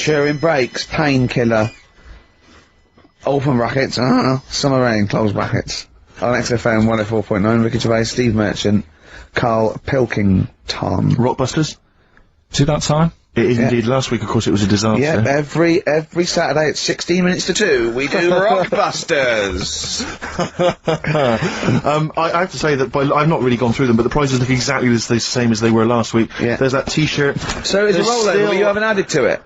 Turing Brakes, Painkiller. Open brackets, Summer Rain, close brackets. On XFM 104.9, Ricky Gervais, Steve Merchant, Karl Pilkington. Rockbusters? See that time? It is indeed. Last week, of course, it was a disaster. Yeah, every Saturday at 16 minutes to 2, we do Rockbusters! I have to say that I've not really gone through them, but the prizes look exactly the same as they were last week. Yeah. There's that t-shirt. So is a rollover, but you haven't added to it?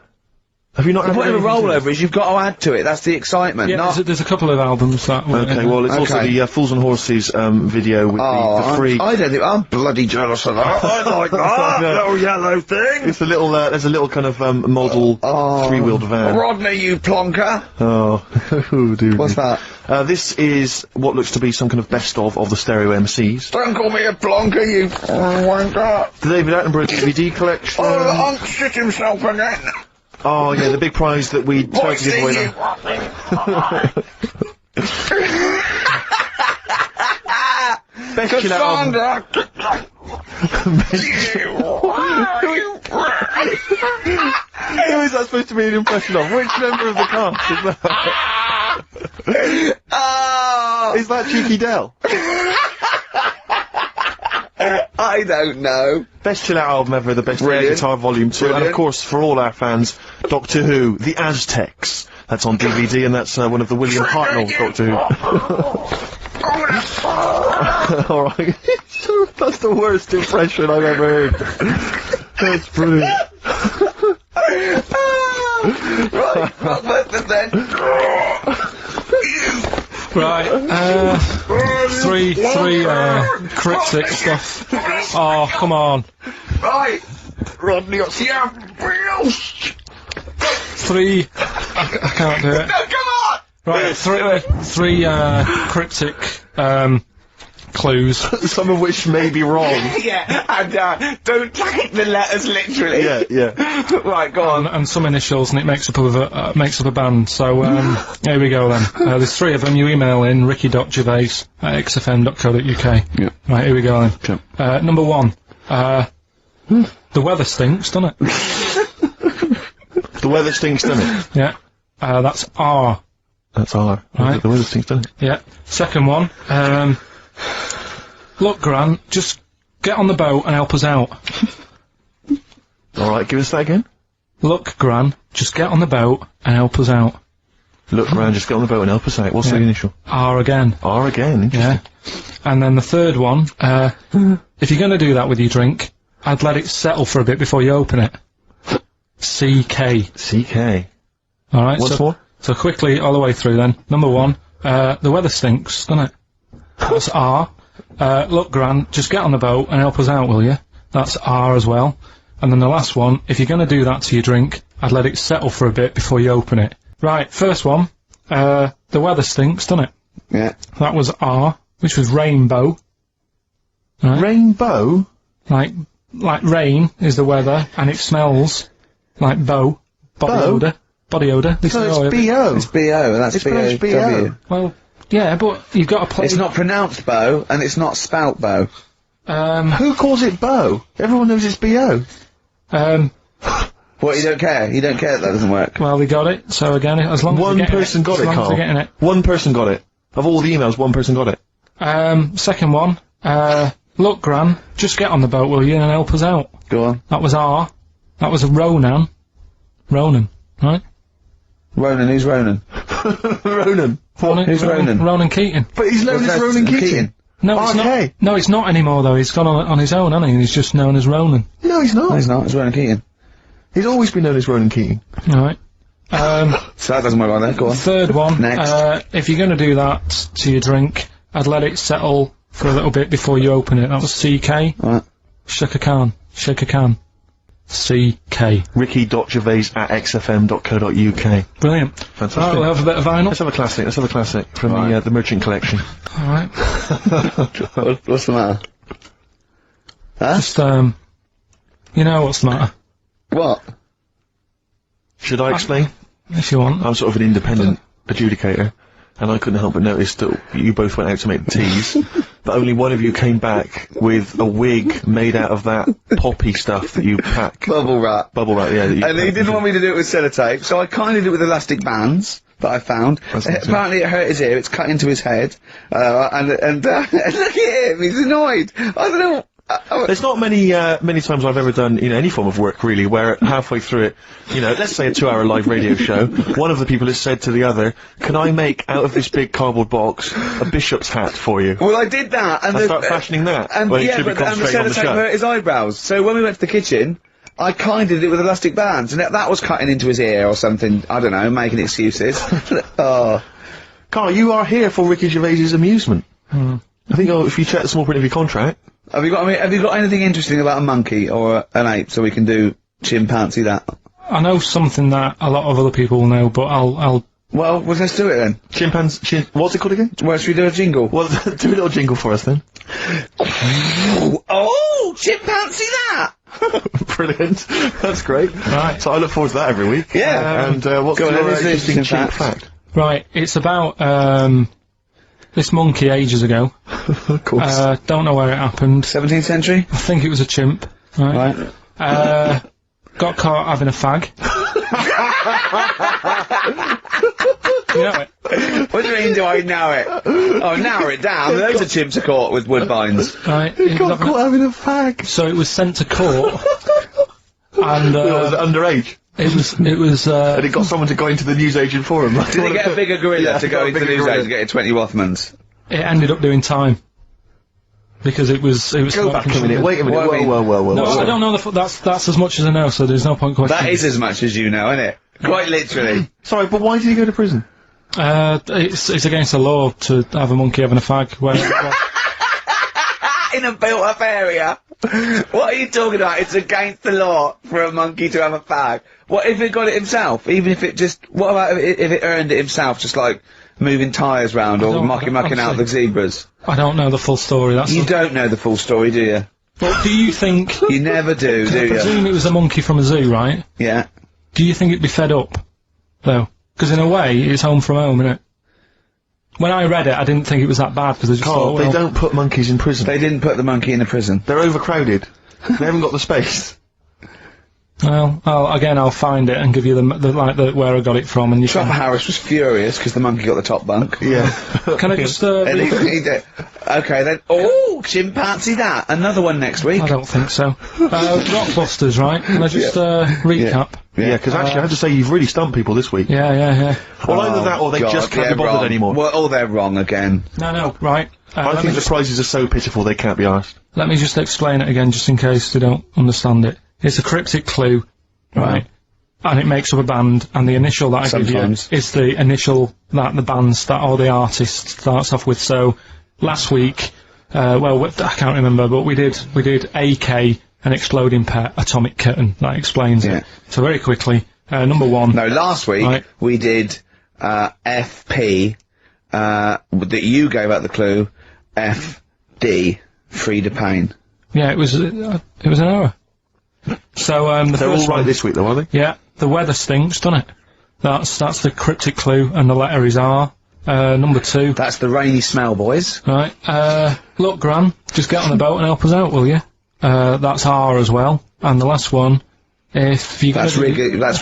Have you not The added point of a anything to it? rollover is you've got to add to it, that's the excitement. Yeah, there's a couple of albums that were... Okay, well, it's also the Fools and Horses video with the free... I don't think... I'm bloody jealous of that. I like that little yellow thing. It's a little, there's a little kind of model three-wheeled van. Rodney, you plonker. Oh, dude. What's that? This is what looks to be some kind of best of the stereo MCs. Don't call me a plonker, you wanker. The David Attenborough DVD collection. Oh, the hunk shit himself again. Oh, yeah, the big prize that we tried to give away now. Best chill out album. Who is that supposed to be an impression of? Which member of the cast is that? Is that Cheeky Dell? I don't know. Best chill out album ever, the best air guitar volume 2, and of course, for all our fans, Doctor Who, The Aztecs. That's on DVD, and that's one of the William Hartnell Doctor Who. Alright. That's the worst impression I've ever heard. That's brilliant. Right, three cryptic stuff. Oh, come on. Right. Rodney, Three, I can't do it. No, come on! Right, three cryptic, clues. some of which may be wrong. Yeah, and don't take the letters literally. Yeah. Right, go on. And some initials, and it makes up a band. So here we go then. There's three of them. You email in ricky.gervais@xfm.co.uk. Yeah. Right, here we go then. Okay. Number one. The weather stinks, doesn't it? The weather stinks, doesn't it? Yeah. That's R. That's R. Right. The weather stinks, doesn't it? Yeah. Second one. Look, Gran, just get on the boat and help us out. Alright, give us that again. Look, Gran, just get on the boat and help us out. Look around, just get on the boat and help us out. What's the initial? R again. R again, interesting. Yeah. And then the third one, if you're gonna do that with your drink, I'd let it settle for a bit before you open it. CK. CK. Alright, What's more? So quickly, all the way through then. Number one, the weather stinks, doesn't it? That's R. Look, Gran, just get on the boat and help us out, will you? That's R as well. And then the last one, if you're gonna do that to your drink, I'd let it settle for a bit before you open it. Right, first one, the weather stinks, doesn't it? Yeah. That was R, which was rainbow. Right? Rainbow? Like rain is the weather, and it smells like bow. Body odour. Body odour. No, it's B.O. It's B.O. and that's It's pronounced B.O.W. B.O. Well, yeah, but you've got to play... It's not pronounced bow, and it's not spout bow. Who calls it bow? Everyone knows it's B.O. What, you don't care? You don't care that doesn't work? Well, they got it, so again, as long as One they're getting person got it, as long as Carl. they're getting it. One person got it. Of all the emails, one person got it. Second one, look, Gran, just get on the boat, will you, and help us out. Go on. That was R. That was a Ronan, right? Ronan, who's Ronan? Ronan. Who's Ronan? Ronan Keating. But he's known as Ronan Keating. No, it's not. No, it's not anymore, though. He's gone on his own, hasn't he? He's just known as Ronan. No, he's not. No, he's not. It's Ronan Keating. He's always been known as Ronan Keating. Alright. So that doesn't work like that. Go on. Third one. Next. If you're going to do that to your drink, I'd let it settle for a little bit before you open it. That was CK. Right. Shake a can. CK. Ricky.gervais@xfm.co.uk. Brilliant. Fantastic. Right, we'll have a bit of vinyl. Let's have a classic from the Merchant collection. Alright. What's the matter? Huh? Just, you know what's the matter. What? Should I explain? If you want. I'm sort of an independent adjudicator. and I couldn't help but notice that you both went out to make the teas, but only one of you came back with a wig made out of that poppy stuff that you pack. Bubble wrap. Bubble wrap, yeah. And he didn't want me to do it with sellotape, so I kind of did it with elastic bands that I found. Apparently it hurt his ear, it's cut into his head, and look at him, he's annoyed. I don't know. There's not many times I've ever done, any form of work really, where halfway through it, let's say a 2-hour live radio show, one of the people has said to the other, "Can I make out of this big cardboard box a bishop's hat for you?" Well, I did that, and start fashioning that. And well, yeah, should be but and the concentrating on the sellotape show. hurt his eyebrows. So when we went to the kitchen, I kind of did it with elastic bands, and that was cutting into his ear or something. I don't know, making excuses. Oh, Carl, you are here for Ricky Gervais's amusement. I think if you check the small print of your contract. Have you got anything interesting about a monkey or an ape so we can do chimpanzee that? I know something that a lot of other people will know, but I'll Well, let's do it then. What's it called again? Well, should we do a jingle? Well, do a little jingle for us then. Oh, chimpanzee that! Brilliant. That's great. Right. So I look forward to that every week. Yeah. And what's Go on, your let's do interesting some chimp facts. fact? Right, it's about this monkey ages ago. Of course. Don't know where it happened. 17th century? I think it was a chimp. Right. Got caught having a fag. You know it. What do you mean, do I know it? Oh, narrow it down. Loads of chimps are caught with woodbines. Right. Got caught having a fag. So it was sent to court. And Was it underage? it was And it got someone to go into the newsagent for him. Did they get a bigger gorilla Yeah, to go got a into the bigger newsagent gorilla. and get 20 Rothmans? it ended up doing time. Because it was Go back a minute. Wait a minute. What I mean- Whoa. No, I don't know that's as much as I know, so there's no point questioning. That is as much as you know, isn't it? Quite literally. Sorry, but why did he go to prison? It's against the law to have a monkey having a fag. Well, In a built-up area. What are you talking about? It's against the law for a monkey to have a fag. What if it got it himself? Even if it just... What about if it earned it himself, just like moving tyres round or mucking out the zebras? I don't know the full story. That's You don't know the full story, do you? But do you think? You never do, I do you? presume it was a monkey from a zoo, right? Yeah. Do you think it'd be fed up, though? Because in a way, it's home from home, isn't it? When I read it, I didn't think it was that bad because I just Carl, thought, well, they don't put monkeys in prison. They didn't put the monkey in a prison. They're overcrowded. They haven't got the space. well, I'll find it and give you the where I got it from, and you Trump can. Harris was furious because the monkey got the top bunk. Yeah. Can I just? And he did. Okay, then. Oh, chimpanzee that. Another one next week. I don't think so. Rockbusters, right? Can I just recap? Yeah, because actually I have to say you've really stumped people this week. Yeah. Well, either that or they God, just can't they're be bothered wrong. anymore. Well, they're wrong again. No, right. I let, think me the prizes are so pitiful they can't be asked. let me just explain it again, just in case they don't understand it. It's a cryptic clue, right? And it makes up a band, and the initial that I Sometimes. give you is the initial that the band or the artist starts off with. So last week, I can't remember, but we did AK, an exploding pet, atomic kitten. That explains Yeah. it. So very quickly, number one. No, last week Right. we did FP. That you gave out the clue. FD. Frida Payne. Yeah, it was an error. So the They're all first right one, this week though, aren't they? yeah, the weather stinks, doesn't it? That's the cryptic clue, and the letter is R. Number two. That's the rainy smell, boys. Right, look, Gran, just get on the boat and help us out, will you? That's R as well. And the last one, if you're That's gonna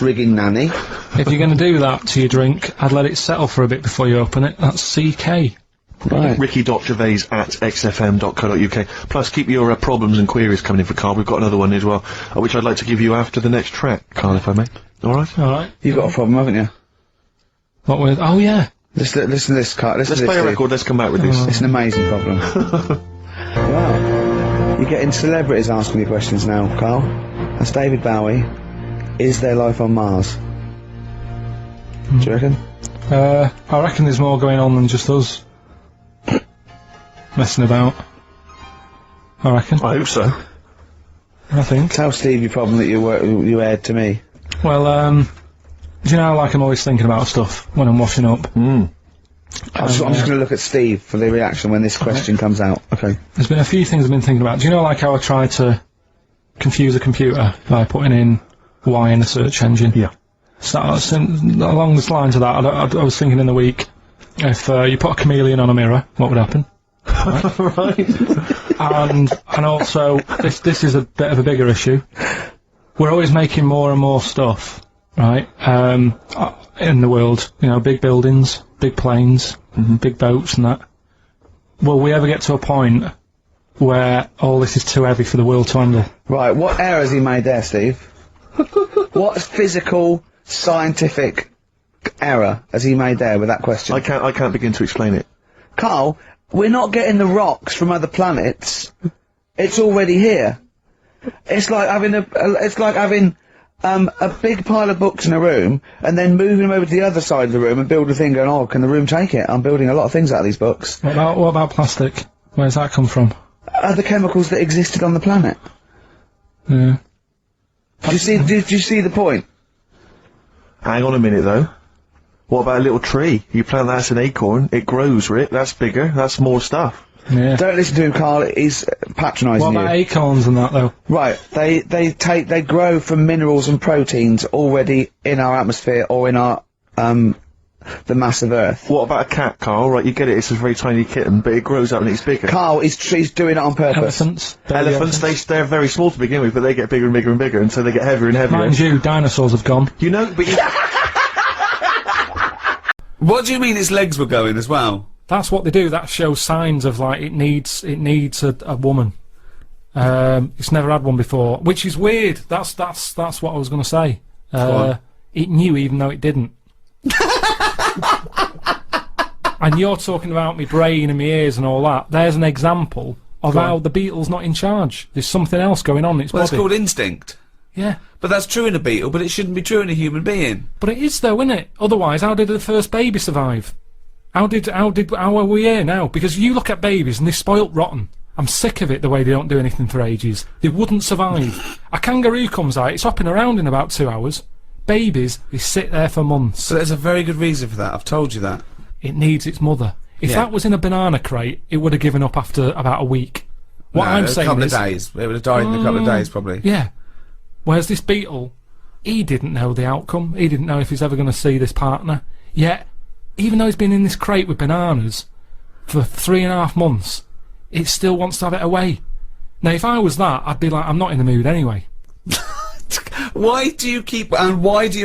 rigging nanny. if you're gonna do that to your drink, I'd let it settle for a bit before you open it. That's CK. Right. Ricky.gervais@xfm.co.uk. Plus, keep your problems and queries coming in for Carl. We've got another one as well, which I'd like to give you after the next track, Carl, if I may. Alright? Alright. You've got a problem, haven't you? What with? Oh yeah. Listen to this, Carl. Listen Let's to this, play a Steve. record, let's come back with this. It's an amazing problem. Wow. You're getting celebrities asking me questions now, Carl. That's David Bowie. Is there life on Mars? Do you reckon? I reckon there's more going on than just us messing about. I reckon. I hope so. I think. Tell Steve your problem that you aired to me. Well, do you know, like I'm always thinking about stuff when I'm washing up. I'm just going to look at Steve for the reaction when this question comes out. Okay. There's been a few things I've been thinking about. Do you know, like how I tried to confuse a computer by putting in Y in the search engine? Yeah. So along the lines of that, I was thinking in the week, If you put a chameleon on a mirror, what would happen? Right. And also, this is a bit of a bigger issue. We're always making more and more stuff, right? In the world, you know, big buildings, big planes, big boats, and that. Will we ever get to a point where all this is too heavy for the world to handle? Right, what error has he made there, Steve? What physical, scientific error has he made there with that question? I can't begin to explain it. Carl, we're not getting the rocks from other planets. It's already here. It's like having a big pile of books in a room and then moving them over to the other side of the room and build a thing going, oh, can the room take it? I'm building a lot of things out of these books. What about plastic? Where's that come from? Other chemicals that existed on the planet. Yeah. Did you see the point? Hang on a minute, though. What about a little tree? You plant that as an acorn, it grows, Rick. That's bigger. That's more stuff. Yeah. Don't listen to him, Carl. He's patronising What you. about acorns and that, though? Right, they grow from minerals and proteins already in our atmosphere or in our, the mass of Earth. What about a cat, Carl? Right, you get it, it's a very tiny kitten, but it grows up and it's bigger. Carl, he's doing it on purpose. Elephants? Elephants, they're very small to begin with, but they get bigger and bigger and bigger, and so they get heavier and heavier. Mind you, dinosaurs have gone. You know, but you... What do you mean its legs were going as well? That's what they do. That shows signs of, like, it needs a woman. It's never had one before, which is weird. That's what I was going to say. It knew even though it didn't. And you're talking about me brain and my ears and all that. There's an example of how the beetle's not in charge. There's something else going on in its body. It's called instinct. Yeah. But that's true in a beetle, but it shouldn't be true in a human being. But it is though, isn't it? Otherwise, how did the first baby survive? How are we here now? Because you look at babies and they're spoilt rotten. I'm sick of it, the way they don't do anything for ages. They wouldn't survive. A kangaroo comes out, it's hopping around in about 2 hours. Babies, they sit there for months. So there's a very good reason for that, I've told you that. It needs its mother. If that was in a banana crate, it would have given up after about a week. What I'm saying is... a couple of days. It would have died in a couple of days, probably. Yeah. Whereas this beetle, he didn't know the outcome. He didn't know if he's ever going to see this partner. Yet, even though he's been in this crate with bananas for 3.5 months, it still wants to have it away. Now, if I was that, I'd be like, I'm not in the mood anyway. Why do you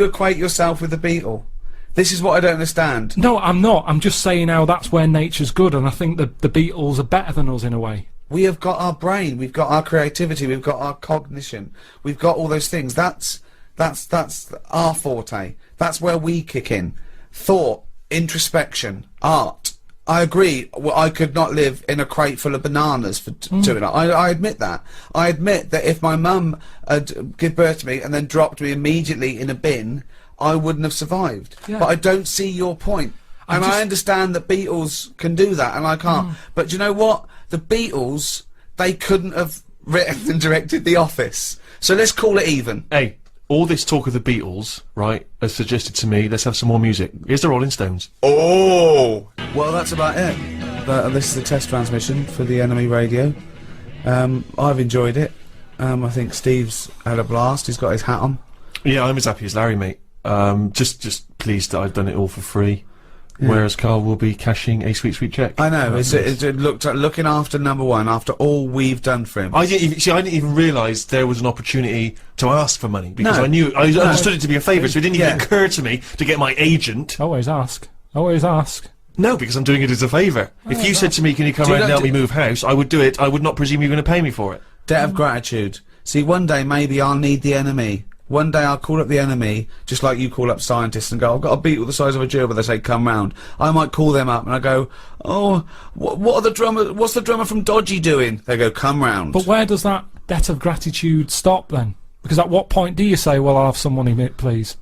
equate yourself with the beetle? This is what I don't understand. No, I'm not. I'm just saying how that's where nature's good, and I think the beetles are better than us in a way. We have got our brain, we've got our creativity, we've got our cognition, we've got all those things. That's our forte. That's where we kick in. Thought, introspection, art. I agree. Well, I could not live in a crate full of bananas for 2 hours. I admit that. I admit that if my mum had given birth to me and then dropped me immediately in a bin, I wouldn't have survived. Yeah. But I don't see your point. And I understand that Beatles can do that, and I can't. But do you know what? The Beatles, they couldn't have written and directed The Office. So let's call it even. Hey, all this talk of the Beatles, right, has suggested to me, let's have some more music. Here's the Rolling Stones. Oh! Well, that's about it. This is a test transmission for the Enemy Radio. I've enjoyed it. I think Steve's had a blast. He's got his hat on. Yeah, I'm as happy as Larry, mate. Just pleased that I've done it all for free. Yeah. Whereas Carl will be cashing a sweet, sweet check. I know. It looked like looking after number one after all we've done for him. I didn't even realise there was an opportunity to ask for money because I understood it to be a favour, so it didn't even occur to me to get my agent. Always ask. Always ask. No, because I'm doing it as a favour. If you said to me, "Can you come around and help me move house?" I would do it. I would not presume you're going to pay me for it. Debt of gratitude. See, one day maybe I'll need the Enemy. One day I'll call up the Enemy, just like you call up scientists and go, I've got a beetle the size of a gerbil, they say, come round. I might call them up and I go, oh, what's the drummer from Dodgy doing? They go, come round. But where does that debt of gratitude stop then? Because at what point do you say, well, I'll have some money, please?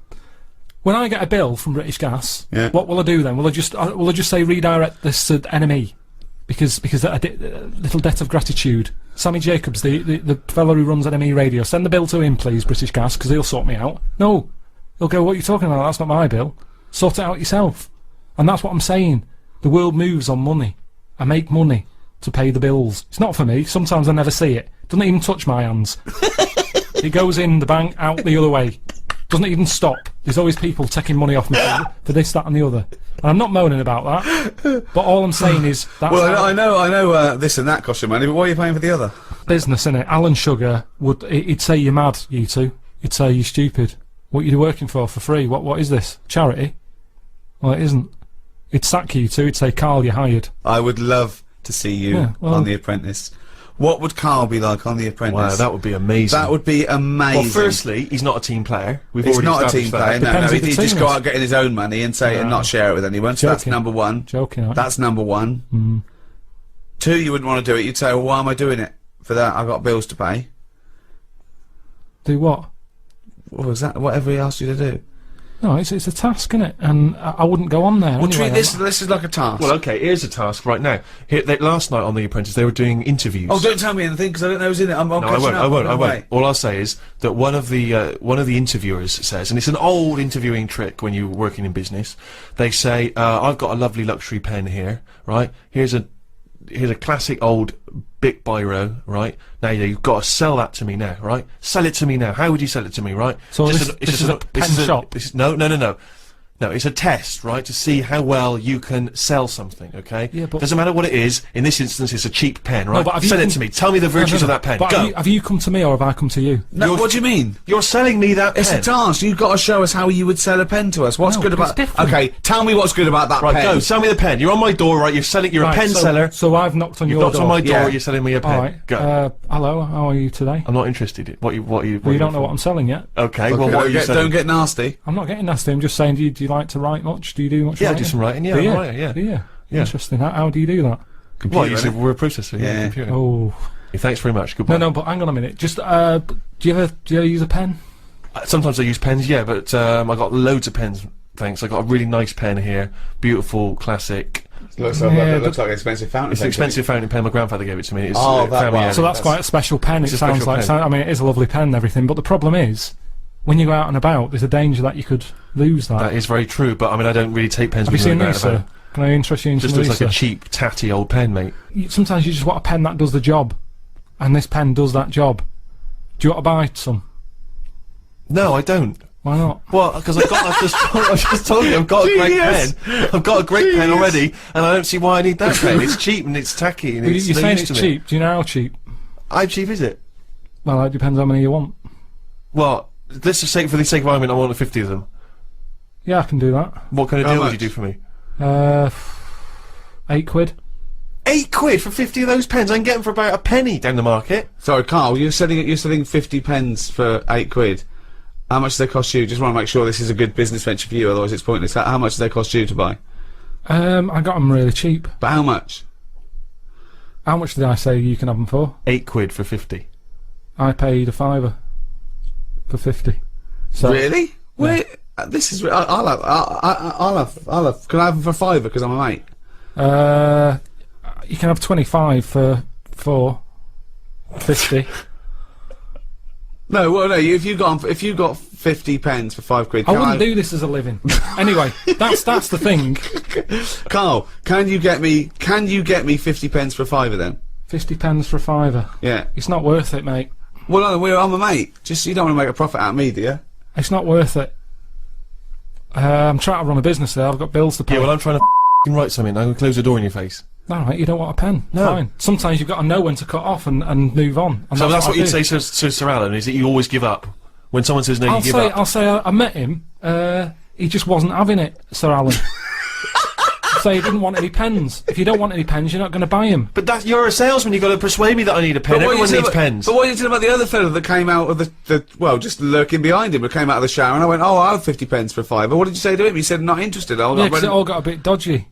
When I get a bill from British Gas, what will I do then? Will I just say redirect this to Enemy? Because a little debt of gratitude. Sammy Jacobs, the fellow who runs NME Radio, send the bill to him, please, British Gas, because he'll sort me out. No. He'll go, what are you talking about? That's not my bill. Sort it out yourself. And that's what I'm saying. The world moves on money. I make money to pay the bills. It's not for me. Sometimes I never see it. Doesn't even touch my hands. It goes in the bank, out the other way. doesn't even stop. There's always people taking money off me for this, that, and the other. And I'm not moaning about that. But all I'm saying is that's Well, I know. This and that costs you money, but why are you paying for the other? business, innit? Alan Sugar he'd say you're mad, you two. He'd say you're stupid. What are you working for free? What is this? Charity? Well, it isn't. He'd sack you two. He'd say, Carl, you're hired. I would love to see you on The Apprentice. What would Carl be like on The Apprentice? Wow, that would be amazing. That would be amazing. Well, firstly, he's not a team player. He's not a team player. No, Depends who the he'd team just go is. out getting his own money and say and not share it with anyone. So that's Joking. number one. Joking, aren't you? That's number one. Two, you wouldn't want to do it. You'd say, well, why am I doing it? For that, I've got bills to pay. Do what? What was that? Whatever he asked you to do. No, it's a task, innit? And I wouldn't go on there. Well, anyway, treat this is like a task. Well, okay, here's a task right now. Last night on The Apprentice, they were doing interviews. Oh, don't tell me anything, because I don't know who's in it. I'm No, I won't. All I'll say is that one of the interviewers says, and it's an old interviewing trick when you're working in business. They say, "I've got a lovely luxury pen here, right? Here's a classic old Bic biro, right? Now you've got to sell that to me now, right? Sell it to me now. How would you sell it to me, right? So this is a pen shop? No, it's a test, right, to see how well you can sell something, okay? Yeah, but- doesn't matter what it is. In this instance, it's a cheap pen, right? but have you Sell it come- to me. Tell me the virtues of that pen. But Go. have you come to me or have I come to you? No, what do you mean? You're selling me that It's pen. a task. You've got to show us how you would sell a pen to us. What's No, good but it's about? different. Okay, tell me what's good about that Right, pen. go. Sell me the pen. You're on my door, right? You're a pen seller. So I've knocked on You've your knocked door. on my door. Yeah. You're selling me a pen. All right. Go. Hello, how are you today? I'm not interested. What you You don't know what I'm selling yet. Okay. Okay, Well, what are you selling? don't get nasty. I'm not getting nasty. I'm just saying, do you like to write much? Do you do much Yeah, I writing? do some writing. Yeah, Do I'm you? a writer, yeah. Do you? Yeah. Interesting. How do you do that? Well, you innit? said we're a processor. Yeah. Computer. Oh. Yeah, thanks very much. Goodbye. No, but hang on a minute. Just, do you ever use a pen? Sometimes I use pens, yeah, but I got loads of pens. Thanks. I got a really nice pen here. Beautiful, classic. Looks like- Yeah, like an expensive fountain. It's an expensive fountain pen. My grandfather gave it to me. It's, Oh, that family one. owned. So that's quite a special pen. It It's a sounds special like. pen. I mean, it is a lovely pen and everything. But the problem is, when you go out and about, there's a danger that you could lose that. That is very true, but I mean, I don't really take pens. Have you when seen I'm these, out and sir? about. Can I interest you in Just some looks of like these, a sir? cheap, tatty old pen, mate. Sometimes you just want a pen that does the job, and this pen does that job. Do you want to buy some? No, I don't. Why not? Well, because I just told you I've got a great Genius. pen. I've got a great pen already, and I don't see why I need that pen. It's cheap and it's tacky and Well, it's you're no saying use it's to me. cheap. Do you know how cheap? How cheap is it? Well, it depends how many you want. Well, let's just say, for the sake of argument, I want 50 of them. Yeah, I can do that. What kind of How deal would much? you do for me? £8. £8 for 50 of those pens. I can get them for about a penny down the market. Sorry, Carl, you're selling 50 pens for £8. How much do they cost you? Just want to make sure this is a good business venture for you, otherwise it's pointless. How much do they cost you to buy? I got them really cheap. But how much? How much did I say you can have them for? £8 for 50. I paid £5 for 50. So Really? Wait, this is. I'll have. Can I have them for £5 because I'm a mate? you can have 25 for 50. No, well, no. If you got 50 pens for £5, I wouldn't do this as a living. Anyway, that's the thing. Carl, can you get me 50 pens for £5 then? 50 pence for a £5. Yeah. It's not worth it, mate. Well, no, I'm a mate. Just you don't want to make a profit out of me, do you? It's not worth it. I'm trying to run a business there. I've got bills to pay. Yeah, well, I'm trying to write something. I'm going to close the door in your face. All right, you don't want a pen. No. Fine. Sometimes you've got to know when to cut off and move on. And So that's what I you'd do. say to Sir Alan, is that you always give up? When someone says no, you give up. I'll say I met him. He just wasn't having it, Sir Alan. So he didn't want any pens. If you don't want any pens, you're not going to buy him. But you're a salesman, you've got to persuade me that I need a pen. Everyone needs pens. But what are you saying about the other fellow that came out of well, just lurking behind him, but came out of the shower, and I went, oh, I'll have 50 pence for £5. What did you say to him? He said, not interested. Yeah, because it all got a bit dodgy.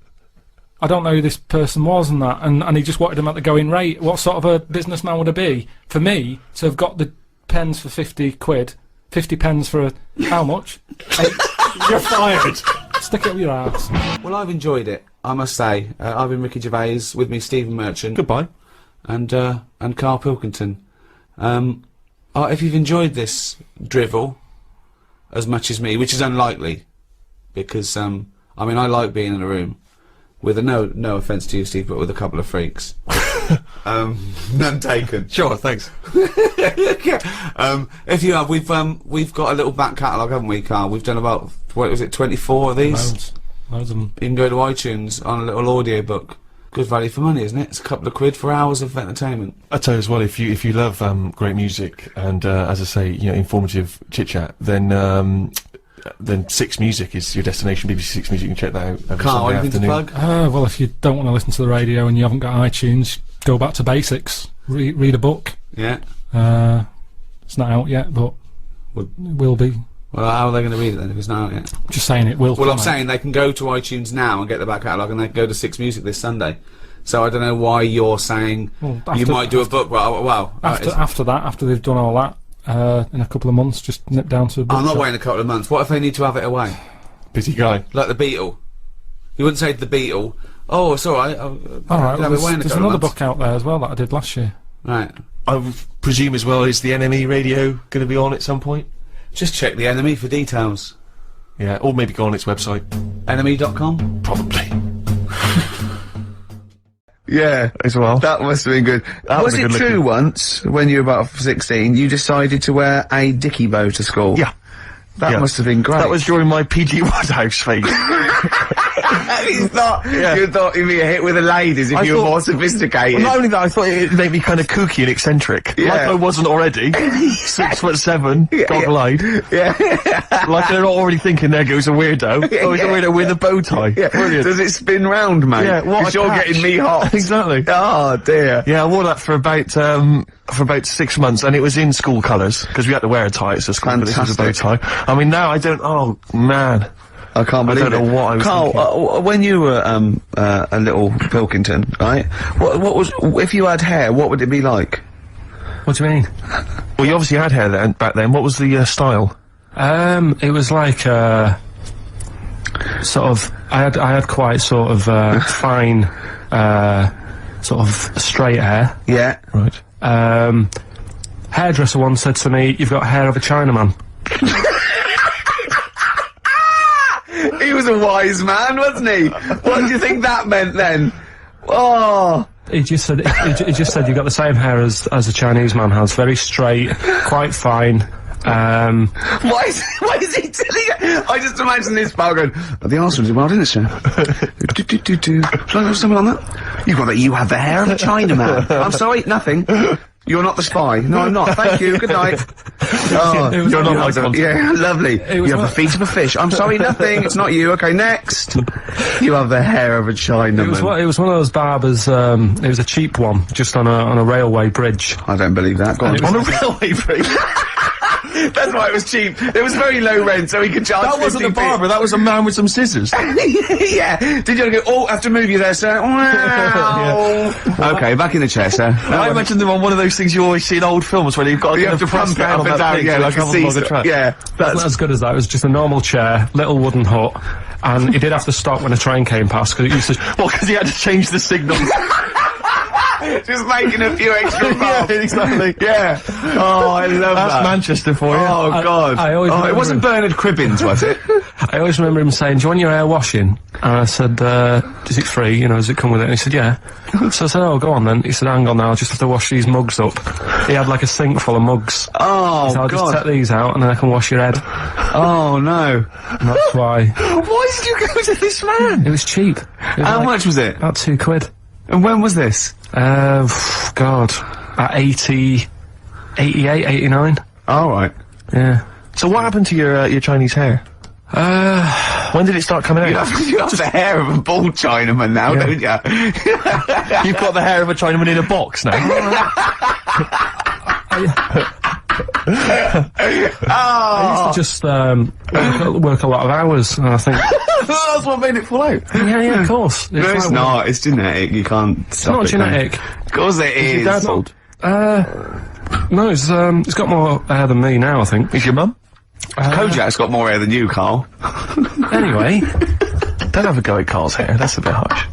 I don't know who this person was and that, and he just wanted him at the going rate. What sort of a businessman would it be for me to have got the pens for 50 quid, 50 pens for how much? You're fired. Stick it up your ass. Well, I've enjoyed it, I must say. I've been Ricky Gervais, with me Stephen Merchant. Goodbye. And Karl Pilkington. If you've enjoyed this drivel as much as me, which is unlikely, because I mean I like being in a room with no offence to you, Steve, but with a couple of freaks. None taken. Sure, thanks. If you have, we've got a little back catalogue, haven't we, Carl? We've done about, what was it, 24 of these? Loads of them. You can go to iTunes on a little audio book. Good value for money, isn't it? It's a couple of quid for hours of entertainment. I tell you as well, if you love great music and as I say, you know, informative chit chat, then Six Music is your destination. BBC Six Music, you can check that out every Carl, Sunday anything to afternoon. plug? Well, if you don't want to listen to the radio and you haven't got iTunes, go back to basics. Read a book. Yeah. It's not out yet, but it will be. Well, how are they going to read it then if it's not out yet? Just saying it will. Well, I'm saying they can go to iTunes now and get the back catalogue, and they can go to Six Music this Sunday. So I don't know why you're saying you might do a book. Well, after they've done all that, in a couple of months, just nip down to a book I'm not shop. waiting a couple of months. What if they need to have it away? Busy guy. Like the Beatle. You wouldn't say the Beatle, oh, it's alright. Alright, well, there's another book out there as well that I did last year. Right. I would presume as well, is the NME radio going to be on at some point? Just check the Enemy for details. Yeah, or maybe go on its website. Enemy.com? Probably. Yeah, As well. that must have been good. Was it true once, when you were about 16, you decided to wear a dicky bow to school? Yeah. That must have been great. That was during my PG Woodhouse phase. You thought you'd be a hit with the ladies if you were more sophisticated. Well, not only that, I thought it'd make me kind of kooky and eccentric. Yeah. Like I wasn't already. 6'7", goggle-eyed. Yeah. Like they're not already thinking there goes a weirdo. Oh, he's a weirdo with a bow tie. Yeah. Brilliant. Does it spin round, mate? Yeah, what a 'Cause you're catch. getting me hot. Exactly. Oh, dear. Yeah, I wore that for about 6 months, and it was in school colours, because we had to wear a tie at school, but this was a bow tie. I mean, now I don't, oh, man. I can't believe I don't know what I was Carl, when you were, a little Pilkington, right? What was, if you had hair, what would it be like? What do you mean? Well, you obviously had hair then, back then. What was the style? It was like sort of. I had quite sort of fine, sort of straight hair. Yeah. Right. Hairdresser once said to me, "You've got hair of a Chinaman." He was a wise man, wasn't he? What do you think that meant then? Oh. He just said he just said you got the same hair as a Chinese man has, very straight, quite fine. Why is he telling you? I just imagine this bar going, oh, the Arsenal did well, didn't it, sir? Shall I have something on that? You have the hair of a Chinaman. I'm sorry, nothing. You're not the spy. No, I'm not. Thank you. Good night. Oh, You're not my contact. yeah, lovely. You have the feet of a fish. I'm sorry, nothing. It's not you. Okay, next. You have the hair of a Chinaman. It was one of those barbers. It was a cheap one, just on a railway bridge. I don't believe that. Go on. On a railway bridge? That's why it was cheap. It was very low rent, so he could charge. That wasn't a 50p. barber, that was a man with some scissors. Yeah. Did you go, oh, I have to move you there, sir? Wow. Okay, back in the chair, sir. I imagine them on one of those things you always see in old films where you've got You have to pump it up and down, yeah, like a seesaw. Yeah. That's not as good as that. It was just a normal chair, little wooden hut, and he did have to stop when a train came past because it used to. Well, because he had to change the signal. Just making a few extra Yeah, bucks. exactly. Yeah. Oh, I love That's that. Manchester for you. Oh, God. I always it remember wasn't him. Bernard Cribbins, was it? I always remember him saying, "Do you want your hair washing?" And I said, "Is it free? You know, does it come with it?" And he said, "Yeah." So I said, "Oh, go on then." He said, "Hang on now, I'll just have to wash these mugs up." He had like a sink full of mugs. Oh, So I'll just God. take these out and then I can wash your head. Oh, no. And that's why. Why did you go to this man? It was cheap. It was How like much was it? About £2. And when was this? God, at 88, 89. All right. Yeah. So what happened to your Chinese hair? When did it start coming You out? have the hair of a bald Chinaman now, Yeah. don't you? You've got the hair of a Chinaman in a box now. Oh, Just work a lot of hours, and I think. that's what made it fall out. Yeah, of course. No, it's not. It's genetic. You can't stop Not it. no. genetic. Of course it is. Your dad old? No, he's got more hair than me now, I think. Is your mum? Kojak's got more hair than you, Carl. Anyway, Don't have a go at Carl's hair, that's a bit harsh.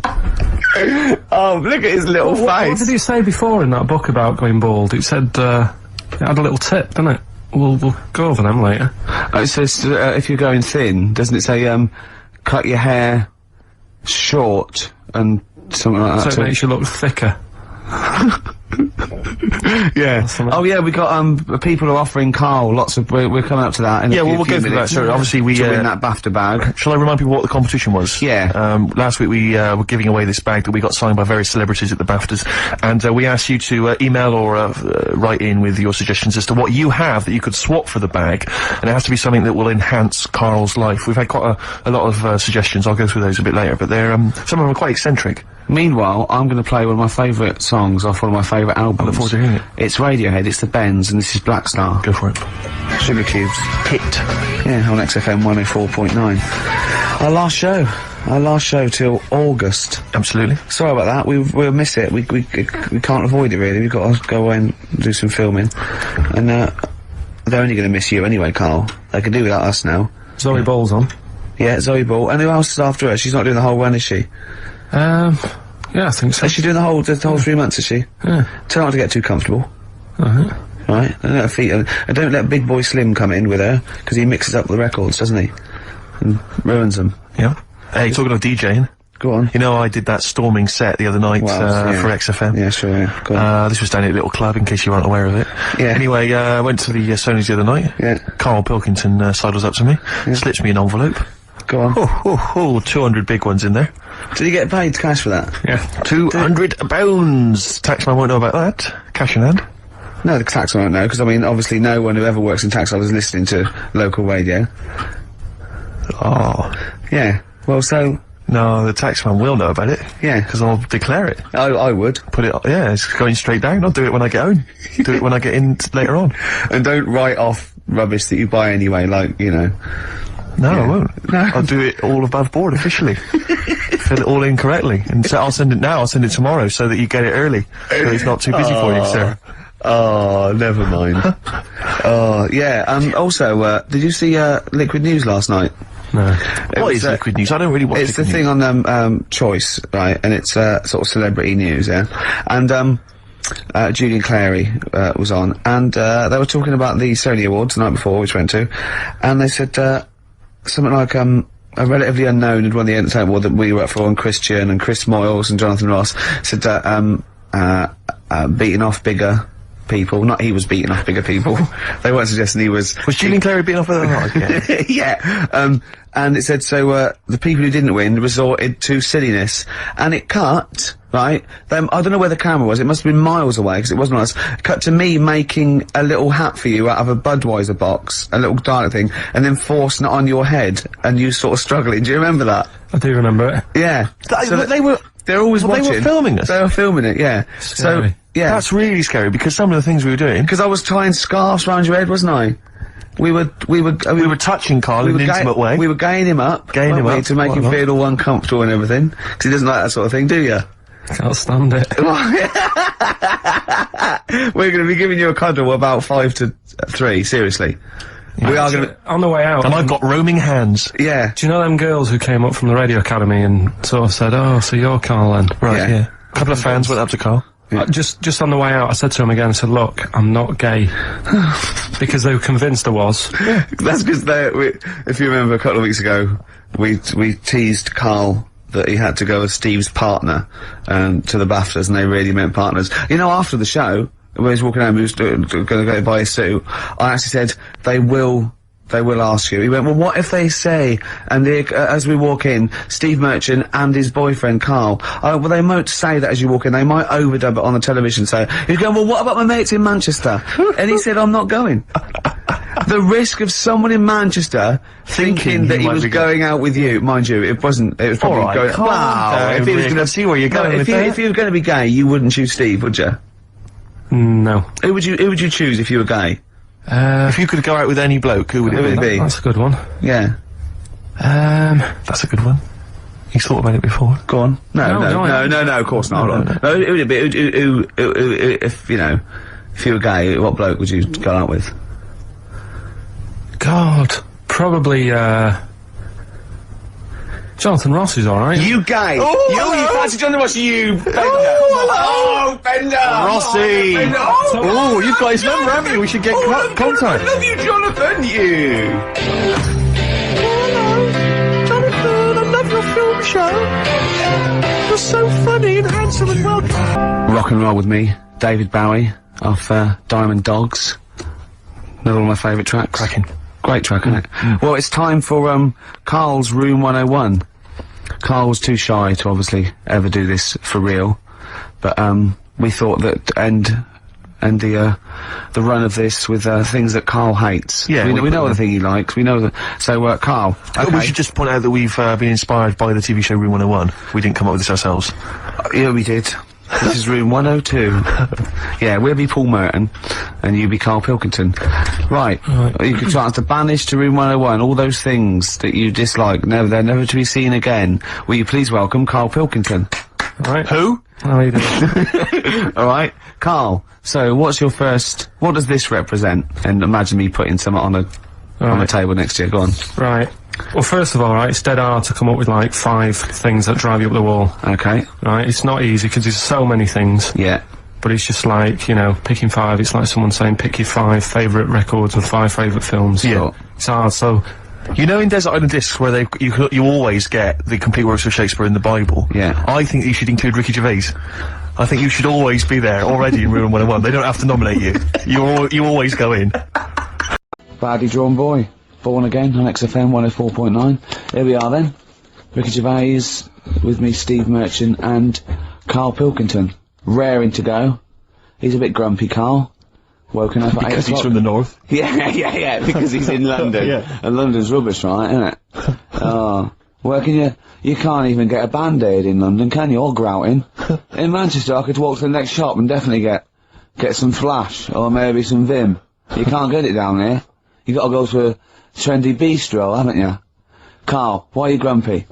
Oh, look at his little what face. did he say before in that book about going bald? It said, it had a little tip, didn't it? We'll go over them later. It says, if you're going thin, doesn't it say, cut your hair short and something like that? So it makes you look thicker. Yeah. Oh yeah, we got people are offering Carl lots of. We're coming up to that. In Yeah, well, a we'll few go through that. minutes So obviously we to win that BAFTA bag. Shall I remind people what the competition was? Yeah. Last week we were giving away this bag that we got signed by various celebrities at the BAFTAs, and we asked you to email or write in with your suggestions as to what you have that you could swap for the bag, and it has to be something that will enhance Carl's life. We've had quite a lot of suggestions. I'll go through those a bit later, but they're some of them are quite eccentric. Meanwhile, I'm going to play one of my favourite songs off one of my favourite albums. I look forward to hearing it. It's Radiohead, it's the Bends, and this is Black Star. Go for it. Sugar Cubes. Hit. Yeah, on XFM 104.9. Our last show till August. Absolutely. Sorry about that, we'll miss it. We can't avoid it really. We've got to go away and do some filming. And, they're only going to miss you anyway, Carl. They can do without us now. Zoe Ball's on. Yeah, Zoe Ball. And who else is after her? She's not doing the whole run, is she? Yeah, I think so. Is she doing the whole 3 months, is she? Yeah. Tell her not to get too comfortable. Uh-huh. Right? Don't let her feet, and don't let Big Boy Slim come in with her, because he mixes up the records, doesn't he? And ruins them. Yeah. Hey, talking of DJing. Go on. You know, I did that storming set the other night yeah. for XFM. Yeah, sure, yeah. Go on. This was down at a little club, in case you weren't aware of it. Yeah. Anyway, I went to the Sony's the other night. Yeah. Karl Pilkington sidles up to me, slips me an envelope. Go on. Oh, 200 big ones in there. Did you get paid cash for that? Yeah. 200 pounds! Taxman won't know about that. Cash in hand. No, the tax won't know, because I mean, obviously no one who ever works in tax office is listening to local radio. Oh. Yeah. Well, so... No, the taxman will know about it. Yeah. Because I'll declare it. I would. Put it, yeah, it's going straight down. I'll do it when I get home. Do it when I get in later on. And don't write off rubbish that you buy anyway, like, you know... No, I won't. No. I'll do it all above board officially. Fill it all in correctly. And so I'll send it now, I'll send it tomorrow so that you get it early. So it's not too busy for you, sir. Oh, never mind. Oh, yeah, also, did you see, Liquid News last night? No. What is Liquid News? I don't really watch It's the Liquid thing News. on, Choice, right, and it's, sort of celebrity news, yeah? And, Julian Clary, was on, and, they were talking about the Sony Awards the night before, which went to, and they said, something like, a relatively unknown had won the entertainment award that we were up for, and Christian and Chris Moyles and Jonathan Ross said that, beating off bigger people, not he was beating off bigger people. They weren't suggesting he was... Was Julian Clary beating off with a yeah, and it said, so, the people who didn't win resorted to silliness, and it cut, right, I don't know where the camera was, it must have been miles away, because it wasn't us, cut to me making a little hat for you out of a Budweiser box, a little dark thing, and then forcing it on your head, and you sort of struggling. Do you remember that? I do remember it. Yeah. They're always watching. They were filming us? They were filming it, yeah. Scary. So, yeah. That's really scary, because some of the things we were doing... Because I was tying scarves round your head, wasn't I? We were touching Carl in an intimate way. We were gaying him up. Gaying him weren't we, up. to make him feel all uncomfortable and everything. Because he doesn't like that sort of thing, do you? Can't stand it. We're going to be giving you a cuddle about 5 to 3, seriously. We are going to... On the way out. And I've got roaming hands. Yeah. Do you know them girls who came up from the radio academy and sort of said, "Oh, so you're Carl then?" Right, Yeah. A couple of fans went up to Carl. Just on the way out, I said to him again, I said, "Look, I'm not gay," because they were convinced I was. That's because if you remember a couple of weeks ago, we teased Carl that he had to go as Steve's partner, to the BAFTAs, and they really meant partners. You know, after the show, when he was walking home, he was going to go buy his suit, I actually said, they will ask you. He went, well, what if they say, and as we walk in, Steve Merchant and his boyfriend Carl, well, they won't say that as you walk in, they might overdub it on the television, so he's going, well, what about my mates in Manchester? And he said, I'm not going. The risk of someone in Manchester thinking that he was going out with you, mind you, it was probably going, wow, if he was gonna see where you're going with that. If you were gonna be gay, you wouldn't choose Steve, would you? No. Who would you choose if you were gay? If you could go out with any bloke, who would it be? That's a good one. Yeah. That's a good one. He's thought about it before. Go on. No, of course not. Hold on. No, who would it be? If you were gay, what bloke would you go out with? God, probably, Jonathan Ross is alright. You gay! Oh, you fancy Jonathan Ross, you Bender! Oh, Bender! Rossi! Bender. Oh, you've got his number, haven't you? We should get contact. I love you, Jonathan, you! Hello, Jonathan, I love your film show. You're so funny and handsome and well. Rock and Roll with Me, David Bowie, off Diamond Dogs. Another one of my favourite tracks. Cracking. Great track, isn't it? Well, it's time for Carl's Room 101. Carl was too shy to obviously ever do this for real, but we thought that end the run of this with things that Carl hates. Yeah, we know the thing he likes. We know that. So Carl, okay. We should just point out that we've been inspired by the TV show Room 101. We didn't come up with this ourselves. Yeah, we did. This is room 102. Yeah, we'll be Paul Merton, and you be Karl Pilkington. Right. You can chance to banish to room 101 all those things that you dislike. They're never to be seen again. Will you please welcome Karl Pilkington? Alright. Who? How are you doing? Alright. Karl, so what does this represent? And imagine me putting something on a table next to you. Go on. Right. Well, first of all, right, it's dead hard to come up with, like, 5 things that drive you up the wall. Okay. Right? It's not easy, because there's so many things. Yeah. But it's just like, you know, picking 5, it's like someone saying pick your 5 favourite records and 5 favourite films. Yeah. It's hard, so... You know in Desert Island Discs where you always get the complete works of Shakespeare in the Bible? Yeah. I think you should include Ricky Gervais. I think you should always be there, already in Room 101. They don't have to nominate you. You always go in. Badly Drawn Boy. Born Again on XFM 104.9. Here we are then. Ricky Gervais, with me Steve Merchant and Karl Pilkington. Raring to go. He's a bit grumpy, Karl. Woken up at 8 Because he's o'clock. from the north. Yeah, because he's in London. Yeah. And London's rubbish, right, isn't it? Oh. Where can you can't even get a Band-Aid in London, can you? Or grouting. In Manchester, I could walk to the next shop and definitely get some Flash, or maybe some Vim. You can't get it down here. You gotta go to a trendy bistro, haven't you? Karl, why are you grumpy?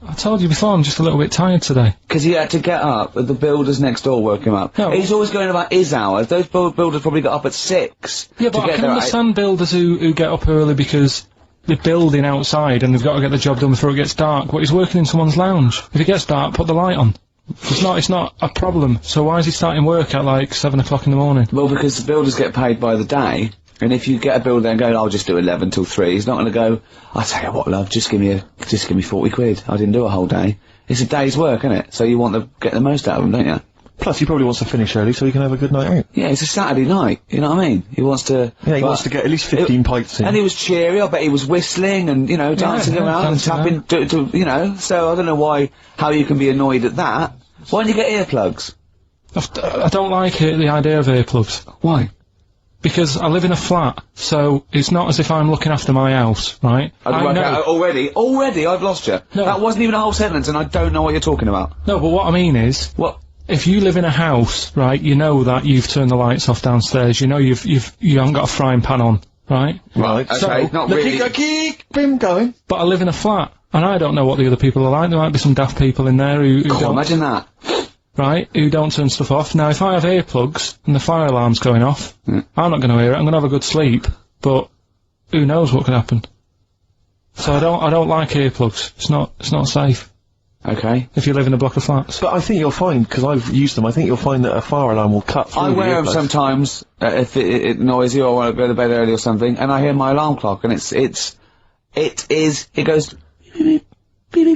I told you before, I'm just a little bit tired today. 'Cause he had to get up, the builders next door woke him up. No. He's always going about his hours. Those builders probably got up at 6. Yeah, to but I get can there at understand builders who get up early because they're building outside and they've got to get the job done before it gets dark, but he's working in someone's lounge. If it gets dark, put the light on. It's not a problem. So why is he starting work at like 7 o'clock in the morning? Well, because the builders get paid by the day, and if you get a builder and go, I'll just do 11 till 3, he's not going to go, I tell you what, love, just give me 40 quid. I didn't do a whole day. It's a day's work, isn't it? So you want to get the most out of them, don't you? Plus, he probably wants to finish early so he can have a good night out. Yeah, it's a Saturday night, you know what I mean? He wants to... Yeah, he wants to get at least 15 pints in. And he was cheery, I bet he was whistling and, you know, dancing around and tapping, you know, so I don't know how you can be annoyed at that. Why don't you get earplugs? I don't like it, the idea of earplugs. Why? Because I live in a flat, so it's not as if I'm looking after my house, right? I know. Already, I've lost you. No. That wasn't even a whole sentence and I don't know what you're talking about. No, but what I mean is, What? if you live in a house, right, you know that you've turned the lights off downstairs, you know you haven't got a frying pan on, right? Right. Okay, So, not really. Keep him going. But I live in a flat, and I don't know what the other people are like. There might be some daft people in there who God, don't, imagine that. right, who don't turn stuff off. Now, if I have earplugs and the fire alarm's going off, I'm not going to hear it. I'm going to have a good sleep, but who knows what could happen? So I don't like earplugs. It's not safe Okay. if you live in a block of flats. But I think you'll find, because I've used them, I think you'll find that a fire alarm will cut through I the wear them earplugs. sometimes if it's noisy or I want to go to bed early or something, and I hear my alarm clock, and it goes beep, beep, beep, beep, beep,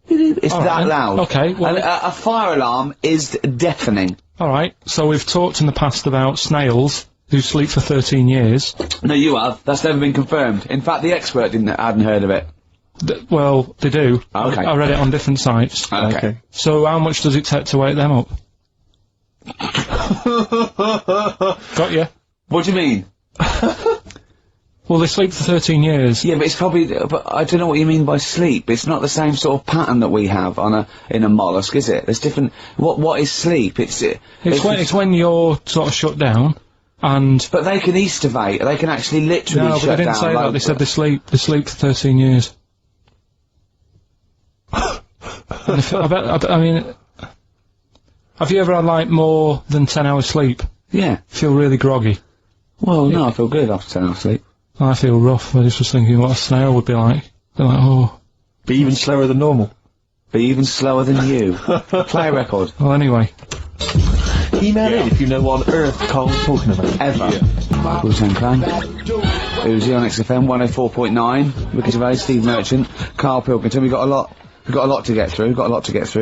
beep. It's All that right. loud. Okay, well- And a fire alarm is deafening. Alright, so we've talked in the past about snails who sleep for 13 years. No, you have. That's never been confirmed. In fact, the expert hadn't heard of it. Well, they do. Okay. I read it on different sites. Okay. So how much does it take to wake them up? Got you. What do you mean? Well, they sleep for 13 years. Yeah, but it's probably. But I don't know what you mean by sleep. It's not the same sort of pattern that we have in a mollusk, is it? There's different. What is sleep? It's when you're sort of shut down, and But they can estivate. They can actually literally no, but shut they didn't down. say like, that. They said they sleep for 13 years. And I mean, have you ever had like more than 10 hours sleep? Yeah. Feel really groggy. Well, no, I feel good after 10 hours sleep. I feel rough. I just was thinking what a snail would be like. They're like, oh. Be even slower than normal. Be even slower than you. Play a record. Well, anyway. Email in if you know what on earth Carl's talking about. Ever. Wu-Tang Clan. Uzi on XFM 104.9. Ricky Gervais, Steve Merchant, Karl Pilkington. We got a lot We've got a lot to get through.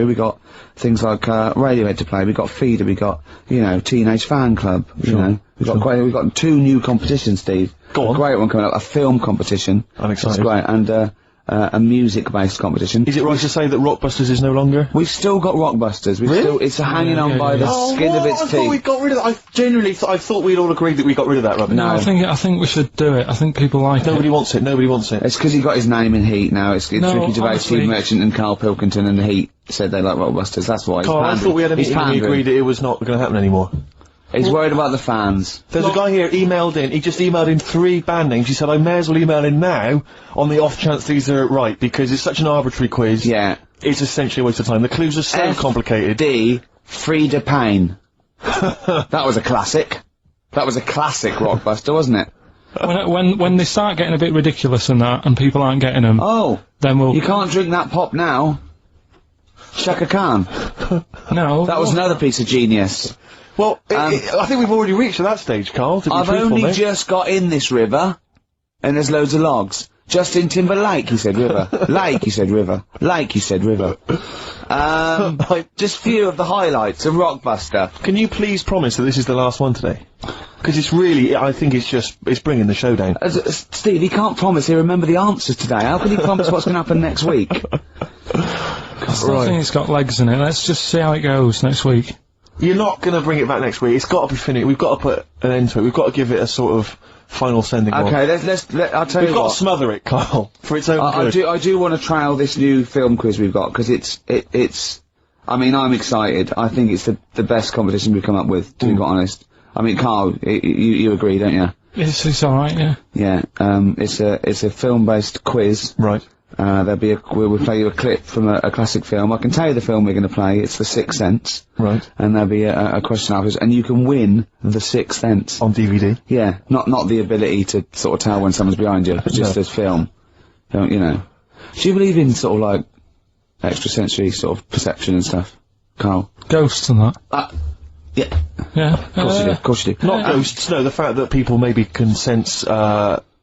We've got things like Radiohead to play. We've got Feeder. We've got, you know, Teenage Fan Club. You know, we've got 2 new competitions, Steve. Go on. A great one coming up. A film competition. I'm excited. That's great. And a music-based competition. Is it right to say that Rockbusters is no longer? We've still got Rockbusters. It's hanging on yeah, by yeah. the skin of its I teeth. thought we got rid of that. I genuinely I thought we'd all agreed that we got rid of that rubbish. No. I think we should do it. I think people like Nobody it. wants it. Nobody wants it. It's because he got his name in Heat now. It's No, Ricky Gervais, honestly- Steve Merchant and Carl Pilkington and the Heat said they like Rockbusters. That's why. Carl, I thought we had a meeting and we agreed that it was not going to happen anymore. He's worried about the fans. There's a guy here emailed in, he just emailed in 3 band names. He said, I may as well email in now on the off chance these are right, because it's such an arbitrary quiz. Yeah. It's essentially a waste of time. The clues are so complicated. D. Frida Payne. That was a classic. That was a classic Rockbuster, wasn't it? When they start getting a bit ridiculous and that, and people aren't getting them, Oh. then we'll... You can't drink that pop now. Shaka Khan. No. That was another piece of genius. Well, I think we've already reached that stage, Carl, to be I've truthful, only mate. just got in this river, and there's loads of logs. Justin Timberlake, he said river. Lake, he said river. Lake, he said river. Just few of the highlights of Rockbuster. Can you please promise that this is the last one today? Because it's really, I think it's bringing the show down. Steve, he can't promise he'll remember the answers today. How can he promise what's going to happen next week? I still think it's got legs in it. Let's just see how it goes next week. You're not going to bring it back next week. It's got to be finished. We've got to put an end to it. We've got to give it a sort of final sending off. Okay, I'll tell We've you got what. to smother it, Carl, for its own good. I do want to trail this new film quiz we've got, because it's, I mean, I'm excited. I think it's the best competition we've come up with, to be quite honest. I mean, Carl, you agree, don't you? It's alright, yeah. Yeah, it's a film-based quiz. Right. We'll play you a clip from a classic film. I can tell you the film we're going to play. It's The Sixth Sense. Right. And there'll be a question afterwards, and you can win The Sixth Sense. On DVD. Yeah, not the ability to sort of tell when someone's behind you, just as film. Don't you know? Do you believe in sort of like extrasensory sort of perception and stuff, Carl? Ghosts and that. Yeah. Yeah. Of course you do. Of course you do. Not ghosts, no, the fact that people maybe can sense,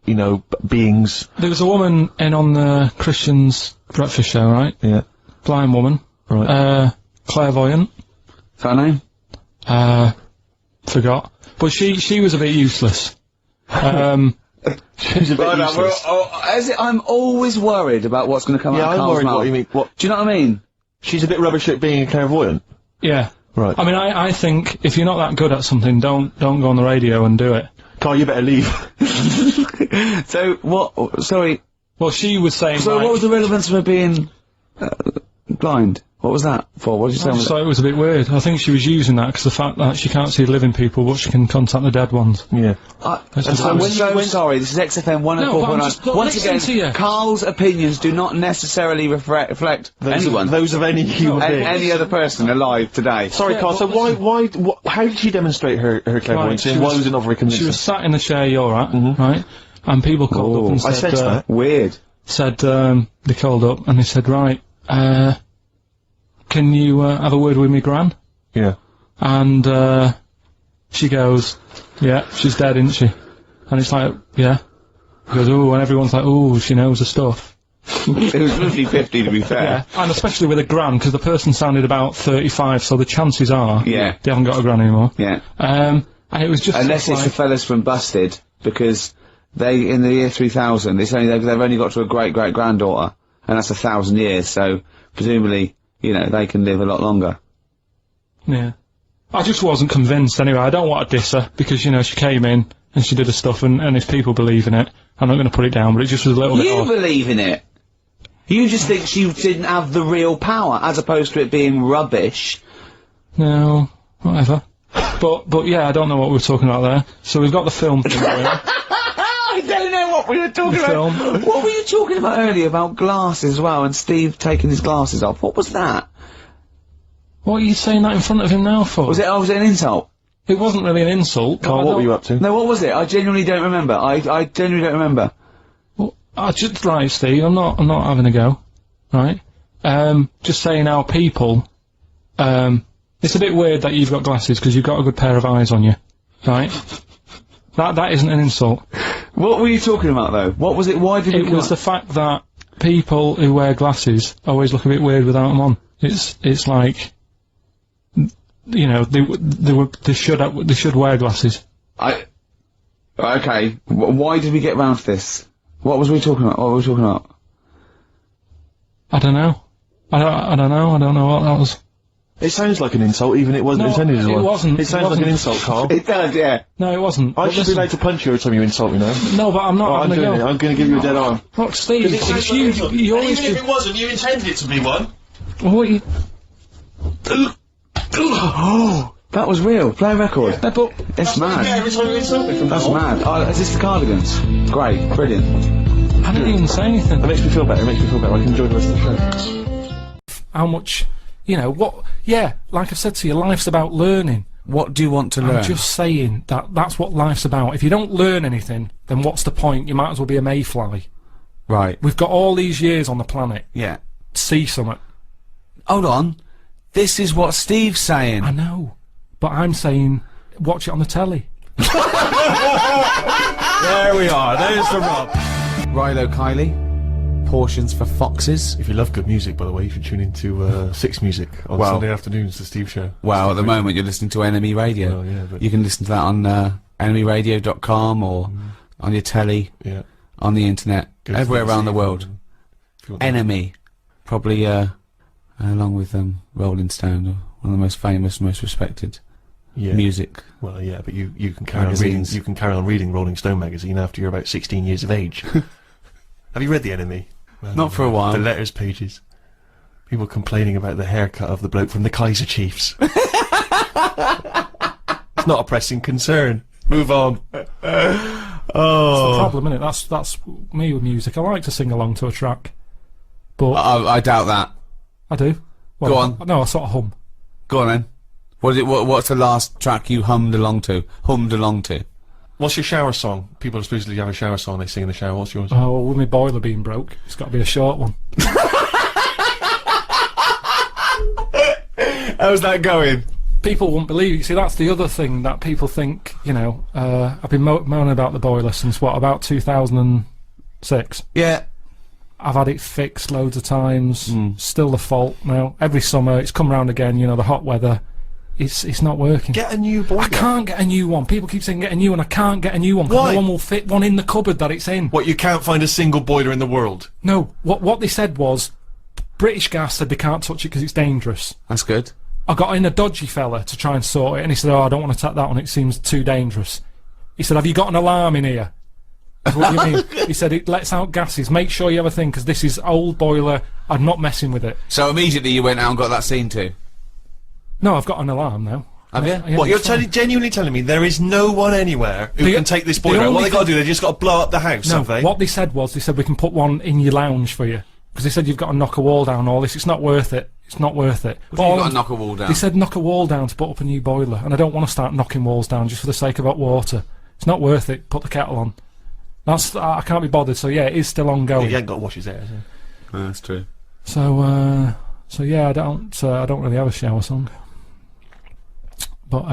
you know, beings. There was a woman in on the Christian's breakfast show, right? Yeah. Blind woman. Right. Clairvoyant. Is that her name? Forgot. But she was a bit useless. She's a bit useless. I'm always worried about what's going to come out of I'm Carl's worried mouth. what you mean. What? Do you know what I mean? She's a bit rubbish at being a clairvoyant. Yeah. Right. I mean, I think if you're not that good at something, don't go on the radio and do it. Carl, you better leave. So, what, sorry, Well, she was saying, so like, what was the relevance of her being, blind? What was that for? What did you say? I just thought it was a bit weird. I think she was using that because the fact that she can't see living people, but she can contact the dead ones. Yeah. I'm so sorry, this is XFM 104.9. but Once listen to you. again, Carl's opinions do not necessarily reflect anyone. Those of any human being. Any other person alive today. Sorry, Yeah, Carl, so but how did she demonstrate her clairvoyance? Right, And why was it not very She convincing? was sat in the chair you're at, right? And people called up and I said, sensed that. Weird. they called up and they said, right, can you have a word with me, Gran? Yeah. And she goes, yeah, she's dead, isn't she? And it's like, yeah. He goes, ooh, and everyone's like, ooh, she knows her stuff. It was 50-50 to be fair. Yeah, and especially with a gran, because the person sounded about 35, so the chances are Yeah. they haven't got a gran anymore. Yeah. And it was just Unless sort it's of the fellas from Busted, because they, in the year 3000, they've only got to a great-great-granddaughter, and that's 1,000 years, so presumably, you know, they can live a lot longer. yeah. I just wasn't convinced anyway. I don't want to diss her, because, you know, she came in and she did her stuff, and if people believe in it, I'm not going to put it down, but it just was a little bit You odd. believe in it! You just think she didn't have the real power, as opposed to it being rubbish. No, whatever. But yeah, I don't know what we were talking about there. So we've got the film thing going. I don't know what we were talking The about. film. What were you talking about earlier about glasses as well, and Steve taking his glasses off? What was that? What are you saying that in front of him now for? Was it an insult? It wasn't really an insult. but I Carl, what were don't- you up to? No, what was it? I genuinely don't remember. I genuinely don't remember. Well, I just, right, Steve, I'm not having a go. Right? Just saying how people, it's a bit weird that you've got glasses because you've got a good pair of eyes on you. Right? That isn't an insult. What were you talking about though? What was it? Why did It was the fact that people who wear glasses always look a bit weird without them on. It's like, you know, they should wear glasses. Okay. Why did we get round to this? What was we talking about? What were we talking about? I don't know. I don't know. I don't know what that was. It sounds like an insult, even it wasn't No, intended as it one. wasn't. It sounds It like an wasn't. insult, Carl. It does, yeah. No, it wasn't. I But should be listen- allowed to punch you every time you insult me now. No, but I'm not I'm having a doing it. go. I'm going to give you a dead arm. Look, Steve, if you always Even if do. it wasn't, you intended it to be one. Well, what you? Oh, that was real. Play a record. But It's mad. Every time you insult me from That's now on. mad. Oh, is this the Cardigans? Great. Brilliant. I didn't even say anything. It makes me feel better. It makes me feel better. I can enjoy the rest of the show. How much? You know what? Yeah, like I said to you, life's about learning. What do you want to learn? I'm just saying that's what life's about. If you don't learn anything, then what's the point? You might as well be a mayfly. Right. We've got all these years on the planet. Yeah. See something. Hold on. This is what Steve's saying. I know, but I'm saying watch it on the telly. There we are. There's the rub. Rilo Kiley. Portions for foxes. If you love good music, by the way, you should tune into Six Music on Well- Sunday afternoons, the Steve Show. Well, at the moment you're listening to Enemy Radio. Well, yeah, but- You can listen to that on enemyradio.com or on your telly, Yeah. on the internet, Go to everywhere BBC around the world. if you want Enemy. Probably, along with Rolling Stone, one of the most famous, most respected Yeah. music. Well, yeah, but you can carry on Magazines. reading. You can carry on reading Rolling Stone magazine after you're about 16 years of age. Have you read The Enemy? Well, Not for a while. The letters pages. People complaining about the haircut of the bloke from the Kaiser Chiefs. It's not a pressing concern. Move on. That's the problem, isn't it? That's me with music. I like to sing along to a track, but I doubt that. I do. Well, Go on. No, I sort of hum. Go on then. What's the last track you hummed along to? What's your shower song? People supposedly have a shower song they sing in the shower. What's yours? Oh, well, with my boiler being broke, it's got to be a short one. How's that going? People won't believe it. See, that's the other thing that people think, you know, I've been moaning about the boiler since, what, about 2006? Yeah. I've had it fixed loads of times, still the fault now. Every summer, it's come round again, you know, the hot weather, it's not working. Get a new boiler. I can't get a new one. People keep saying get a new one, I can't get a new one, 'cause Why? no one will fit one in the cupboard that it's in. What, you can't find a single boiler in the world? No, what they said was, British Gas said they can't touch it because it's dangerous. That's good. I got in a dodgy fella to try and sort it, and he said, oh, I don't want to take that one, it seems too dangerous. He said, have you got an alarm in here? I said, what do you mean? He said, it lets out gases, make sure you have a thing, because this is old boiler, I'm not messing with it. So immediately you went out and got that scene too? No, I've got an alarm now. Have you? Yeah, What, you're it's fine. genuinely telling me there is no one anywhere who The- can take this the boiler out? What only they got to thing- do, they just got to blow up the house, No, have they? what they said was, they said we can put one in your lounge for you. Because they said you've got to knock a wall down, all this, it's not worth it. It's not worth it. You've got to knock a wall down. They said knock a wall down to put up a new boiler, and I don't want to start knocking walls down just for the sake of hot water. It's not worth it. Put the kettle on. I can't be bothered. So yeah, it is still ongoing. You ain't got to wash his hair, has he? That's true. So yeah, I don't really have a shower song. But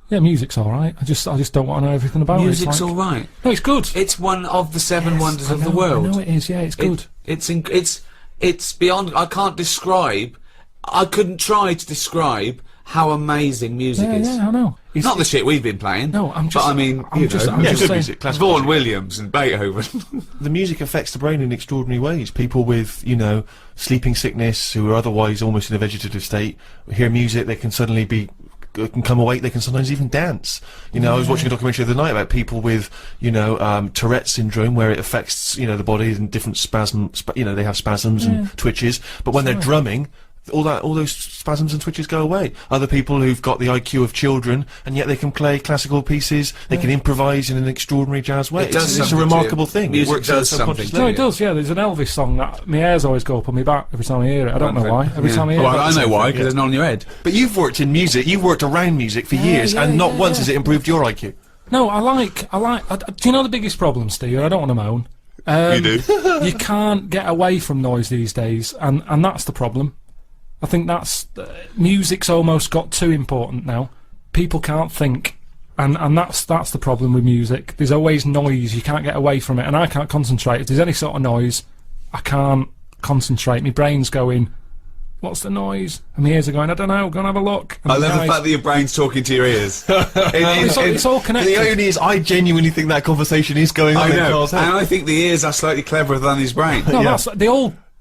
yeah, music's all right. I just don't want to know everything about Music's it. It's like, alright. no, it's good. It's one of the seven wonders I of the know, world. I know it is. Yeah, it's good. It's beyond. I can't describe. I couldn't try to describe how amazing music Yeah, is. yeah, I know. It's, Not the shit we've been playing. No, I'm just. But I mean, I'm you just. know, I'm yeah, just good saying. music, classical Vaughan music. Williams and Beethoven. The music affects the brain in extraordinary ways. People with, you know, sleeping sickness who are otherwise almost in a vegetative state hear music, they can suddenly can come awake, they can sometimes even dance. You know, I was watching a documentary the other night about people with, you know, Tourette's syndrome, where it affects, you know, the body in different you know, they have spasms and twitches, but when they're drumming, all those spasms and twitches go away. Other people who've got the IQ of children, and yet they can play classical pieces, they can improvise in an extraordinary jazz way. It does It's a something to remarkable you. thing. Music It works on a does subconscious something to No, level. it does. Yeah, there's an Elvis song that my hairs always go up on my back every time I hear it. I don't know why. Every time I hear Well, it. I know why, because there's none on your head. But you've worked in music, you've worked around music for years, yeah, and not yeah, once yeah. has it improved your IQ. No, I like. Do you know the biggest problem, Steve? I don't want to moan. You do. You can't get away from noise these days, and that's the problem. I think that's music's almost got too important now. People can't think. And that's the problem with music. There's always noise. You can't get away from it, and I can't concentrate. If there's any sort of noise, I can't concentrate. My brain's going, what's the noise? And my ears are going, I don't know, go and have a look. And I my love the eyes- fact that your brain's talking to your ears. it's all connected. The irony is, I genuinely think that conversation is going on I in know, Carl's and head. I think the ears are slightly cleverer than his brain. No, Yeah.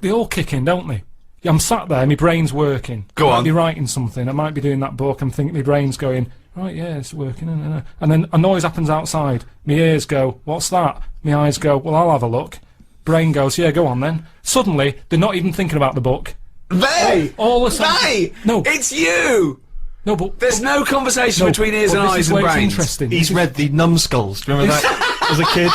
they all kick in, don't they? I'm sat there, my brain's working. Go I on. might be writing something, I might be doing that book, I'm thinking my brain's going, right, yeah, it's working, and then a noise happens outside. My ears go, what's that? My eyes go, well, I'll have a look. Brain goes, yeah, go on then. Suddenly, they're not even thinking about the book. They! All the time. They! No. It's you! No, but There's no conversation between ears but and this eyes is and where it's brains. interesting. He's read the numbskulls. Do you remember that as a kid?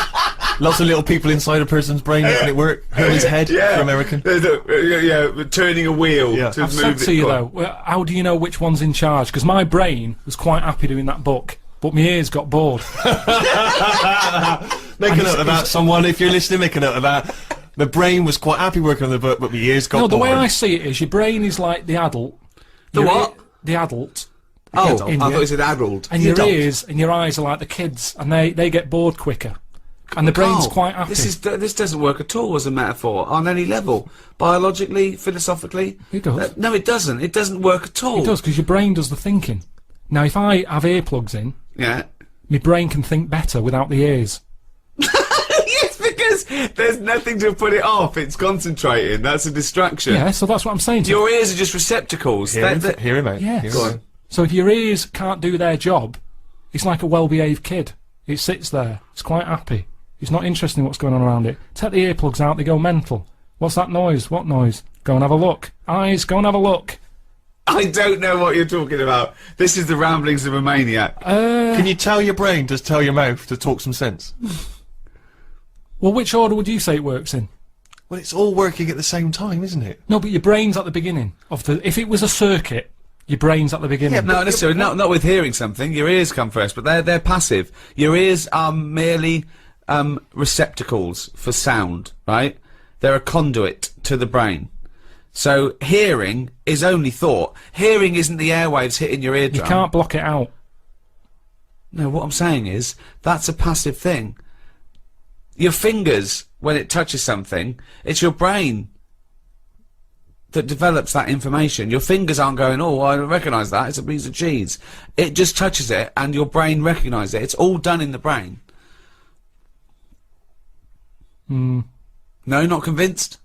Lots of little people inside a person's brain making it work. Herman's head for American. Yeah, turning a wheel Yeah. to I've move said it. to you Go on. though, well, how do you know which one's in charge? Because my brain was quite happy doing that book, but my ears got bored. Make a note of that, someone. If you're listening, make a note of that. The brain was quite happy working on the book, but my ears got No, the bored. way I see it is, your brain is like the adult. The Your what? The adult. Oh, in I you. thought it said adult. And The your adult. ears and your eyes are like the kids, and they get bored quicker. And the brain's Carl, quite happy. This doesn't work at all as a metaphor on any level, biologically, philosophically. It does. No, it doesn't. It doesn't work at all. It does, because your brain does the thinking. Now, if I have earplugs in, Yeah. my brain can think better without the ears. Yes, because there's nothing to put it off. It's concentrating. That's a distraction. Yeah, so that's what I'm saying to you. Your ears are just receptacles. Hear him, They're- hear him out. Yes. Hear him Go out. on. So if your ears can't do their job, it's like a well-behaved kid. It sits there. It's quite happy. It's not interested in what's going on around it. Take the earplugs out, they go mental. What's that noise? What noise? Go and have a look. Eyes, go and have a look. I don't know what you're talking about. This is the ramblings of a maniac. Can you tell your brain to tell your mouth to talk some sense? Well, which order would you say it works in? Well, it's all working at the same time, isn't it? No, but your brain's at the beginning of the. If it was a circuit, your brain's at the beginning. No, necessarily. Not with hearing something. Your ears come first, but they're passive. Your ears are merely receptacles for sound, right? They're a conduit to the brain. So hearing is only thought. Hearing isn't the airwaves hitting your You eardrum. can't block it out. No, what I'm saying is that's a passive thing. Your fingers, when it touches something, it's your brain that develops that information. Your fingers aren't going, oh, I recognise that, it's a piece of cheese. It just touches it and your brain recognises it. It's all done in the brain. No, not convinced?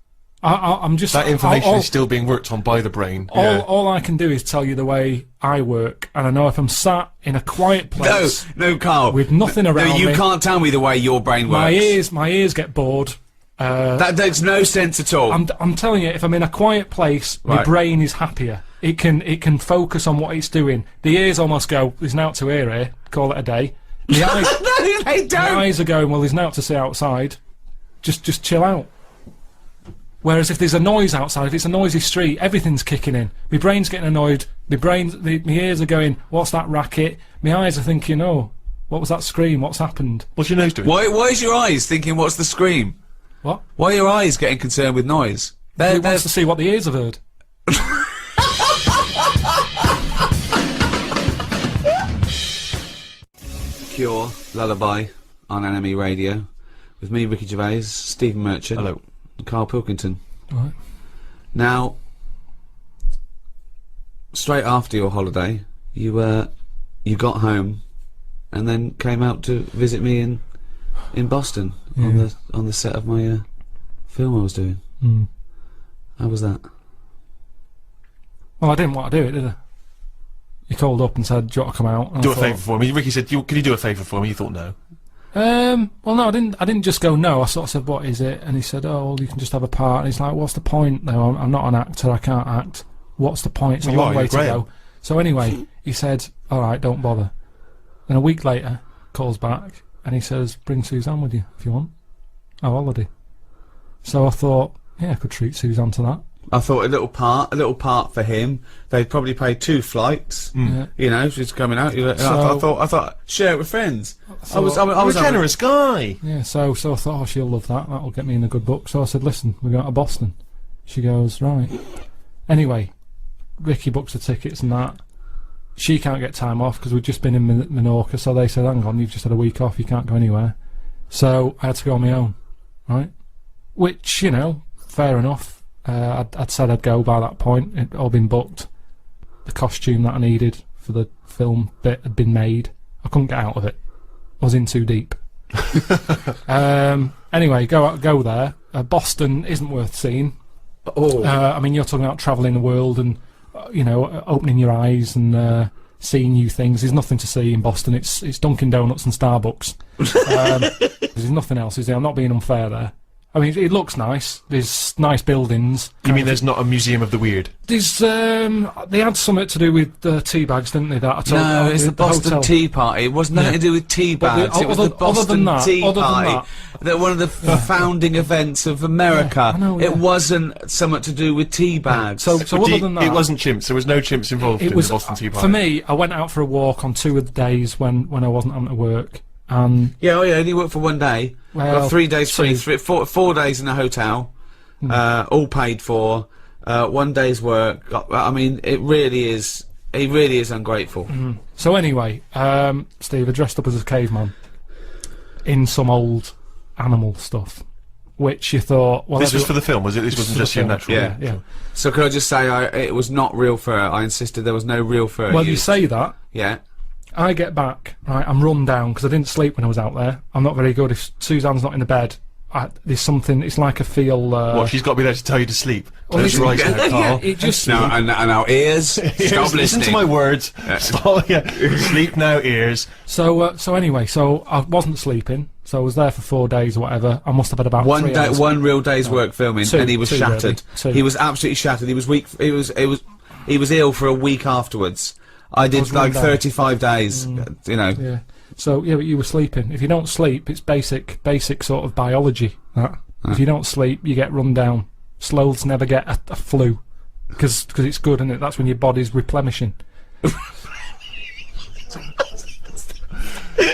I'm just. That information all, is still being worked on by the brain. all I can do is tell you the way I work, and I know if I'm sat in a quiet place. No, Carl. With nothing No, around you me. can't tell me the way your brain works. My ears get bored. That makes no sense at all. I'm telling you, if I'm in a quiet place, my Right. brain is happier. It can focus on what it's doing. The ears almost go, there's now to hear here, call it a day. The eyes, No, they the don't. eyes are going, well, there's now to see outside. Just chill out. Whereas if there's a noise outside, if it's a noisy street, everything's kicking in. My brain's getting annoyed. My ears are going, what's that racket? My eyes are thinking, oh, what was that scream? What's happened? What's your nose doing? Why is your eyes thinking, what's the scream? What? Why are your eyes getting concerned with noise? He wants to see what the ears have heard. Cure Lullaby on Enemy Radio with me, Ricky Gervais, Stephen Merchant, Hello. and Karl Pilkington. Right. Now, straight after your holiday, you got home and then came out to visit me in Boston on the set of my film I was doing. Mm. How was that? Well, I didn't want to do it, did I? He called up and said, do you want to come out? And Do I a thought, favour for me. Ricky said, can you do a favour for me? You thought no. Well, no, I didn't just go no. I sort of said, what is it? And he said, oh, well, you can just have a part. And he's like, what's the point? No, I'm not an actor. I can't act. What's the point? It's a Well, you long are, way you're to Graham. go. So anyway, he said, all right, don't bother. Then a week later, calls back and he says, bring Suzanne with you if you want. Oh, holiday. So I thought, yeah, I could treat Suzanne to that. I thought a little part for him. They'd probably pay 2 flights. Yeah. You know, she's coming out. And So- I thought, share it with friends. I was You're a having- generous guy. Yeah, so I thought, oh, she'll love that. That'll get me in a good book. So I said, listen, we're going to Boston. She goes, right. Anyway, Ricky books the tickets and that. she can't get time off because we've just been in Menorca, so they said, hang on, you've just had a week off, you can't go anywhere. So I had to go on my own, right? Which, you know, fair enough. I'd said I'd go by that point. It'd all been booked. The costume that I needed for the film bit had been made. I couldn't get out of it. I was in too deep. Anyway, go there. Boston isn't worth seeing. Oh. I mean, you're talking about travelling the world and, you know, opening your eyes and seeing new things. There's nothing to see in Boston. It's Dunkin' Donuts and Starbucks. There's nothing else, is there? I'm not being unfair there. I mean, it looks nice. There's nice buildings. You mean there's not a museum of the weird? There's, they had something to do with tea bags, didn't they? That I told No, it's the Boston hotel. Tea Party. It was nothing to do with tea bags. It was the Boston Tea Party. That one of the founding events of America. I know, It wasn't something to do with tea bags. So other than that, it wasn't chimps. There was no chimps involved in the Boston Tea Party. For me, I went out for a walk on 2 of the days when I wasn't having to work. Yeah, only worked for 1 day. Well, Got 3 days free, 4 days in a hotel, all paid for. 1 day's work. I mean, it really is ungrateful. So anyway, Steve, I dressed up as a caveman in some old animal stuff, which you thought, well, this was for the film, was it? This wasn't just your natural. Yeah. So could I just say, it was not real fur. I insisted there was no real fur. Well, you used. say that. Yeah. I get back, right, I'm run down because I didn't sleep when I was out there. I'm not very good. If Suzanne's not in the bed, there's something, it's like I feel... What, she's got to be there to tell you to sleep? Well, That's right now, Carl. It just... Now, and our ears, stop listening. Listen to my words. Stop, sleep now, ears. So anyway, so I wasn't sleeping, so I was there for 4 days or whatever. I must have had about 3 hours. One real day's work filming, and he was shattered. Really. He was absolutely shattered. He was weak. He was ill for a week afterwards. I did like 35 days, you know. Yeah. So, yeah, but you were sleeping. If you don't sleep, it's basic sort of biology, that. If you don't sleep, you get run down. Sloths never get a flu. Because it's good, isn't it? That's when your body's replenishing.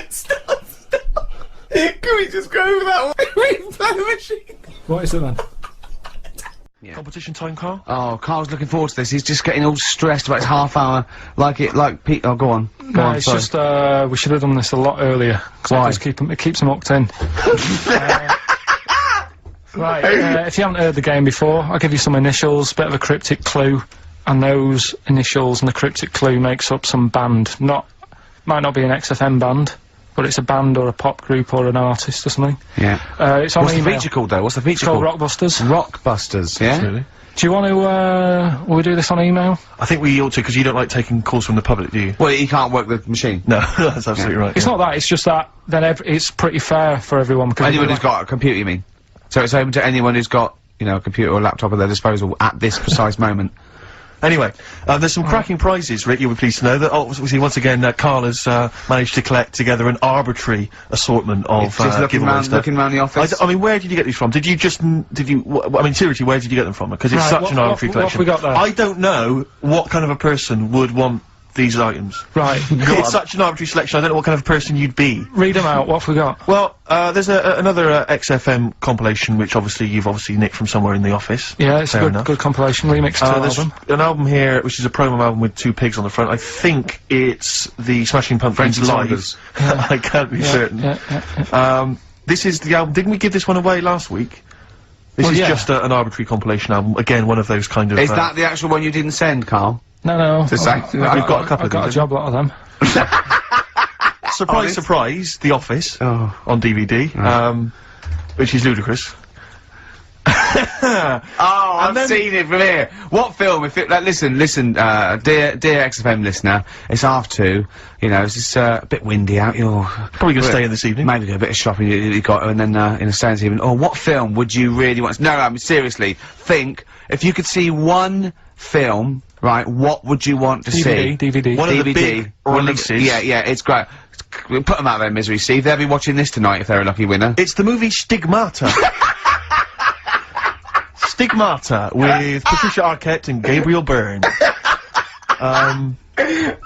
Stop. Can we just go over that way? Replenishing. What is it then? Yeah. Competition time, Carl? Oh, Carl's looking forward to this. He's just getting all stressed about his half hour. Like Pete. Oh, go on. Go on, it's sorry. just, we should have done this a lot earlier. Why? It keeps them hooked in. Right, if you haven't heard the game before, I'll give you some initials, bit of a cryptic clue, and those initials and the cryptic clue makes up some band. Might not be an XFM band, but it's a band or a pop group or an artist or something. Yeah. It's on What's the email. feature called, though? What's the feature It's called called? Rockbusters. Rockbusters, yeah? Really? Do you want to, will we do this on email? I think we ought to, because you don't like taking calls from the public, do you? Well, he can't work the machine. No, that's absolutely right. It's not that, it's just that then it's pretty fair for everyone. Because Anyone who's got a computer, you mean? So it's open to anyone who's got, you know, a computer or laptop at their disposal at this precise moment. Anyway, there's some cracking prizes, Rick, you'll be pleased to know, that obviously, once again, Carl has managed to collect together an arbitrary assortment of Just looking giveaway stuff. around the office. I mean, where did you get these from? I mean, seriously, where did you get them from? Because it's Right, such an arbitrary what have collection. we got there? I don't know what kind of a person would want these items. Right, It's such an arbitrary selection, I don't know what kind of person you'd be. read them out, what have we got? Well, there's another XFM compilation, which you've obviously nicked from somewhere in the office. Yeah, it's Fair a enough. good compilation, remix to There's album. an album here, which is a promo album with 2 pigs on the front. I think it's the Smashing Pumpkins Frankie live. Saunders. I can't be certain. Yeah. This is the album. Didn't we give this one away last week? This Well, is yeah. just an arbitrary compilation album. Again, one of those kind of. Is that the actual one you didn't send, Carl? No. To say? I've We've got a couple I've of got a these, job lot of them. surprise, this- surprise, The Office Oh. on DVD, which is ludicrous. Oh, I've then- seen it from here. What film? If it, listen, dear XFM listener, it's 2:30. You know, it's just a bit windy out. You're Probably gonna stay in this evening. Maybe do a bit of shopping you got, and then in a stay this evening. Oh, what film would you really want? No, I mean seriously. Think if you could see one film, right? What would you want to see? DVD. One of the DVD. big One of the- releases. Yeah, it's great. Put them out of their misery, Steve. They'll be watching this tonight if they're a lucky winner. It's the movie Stigmata. Stigmata with Patricia Arquette and Gabriel Byrne.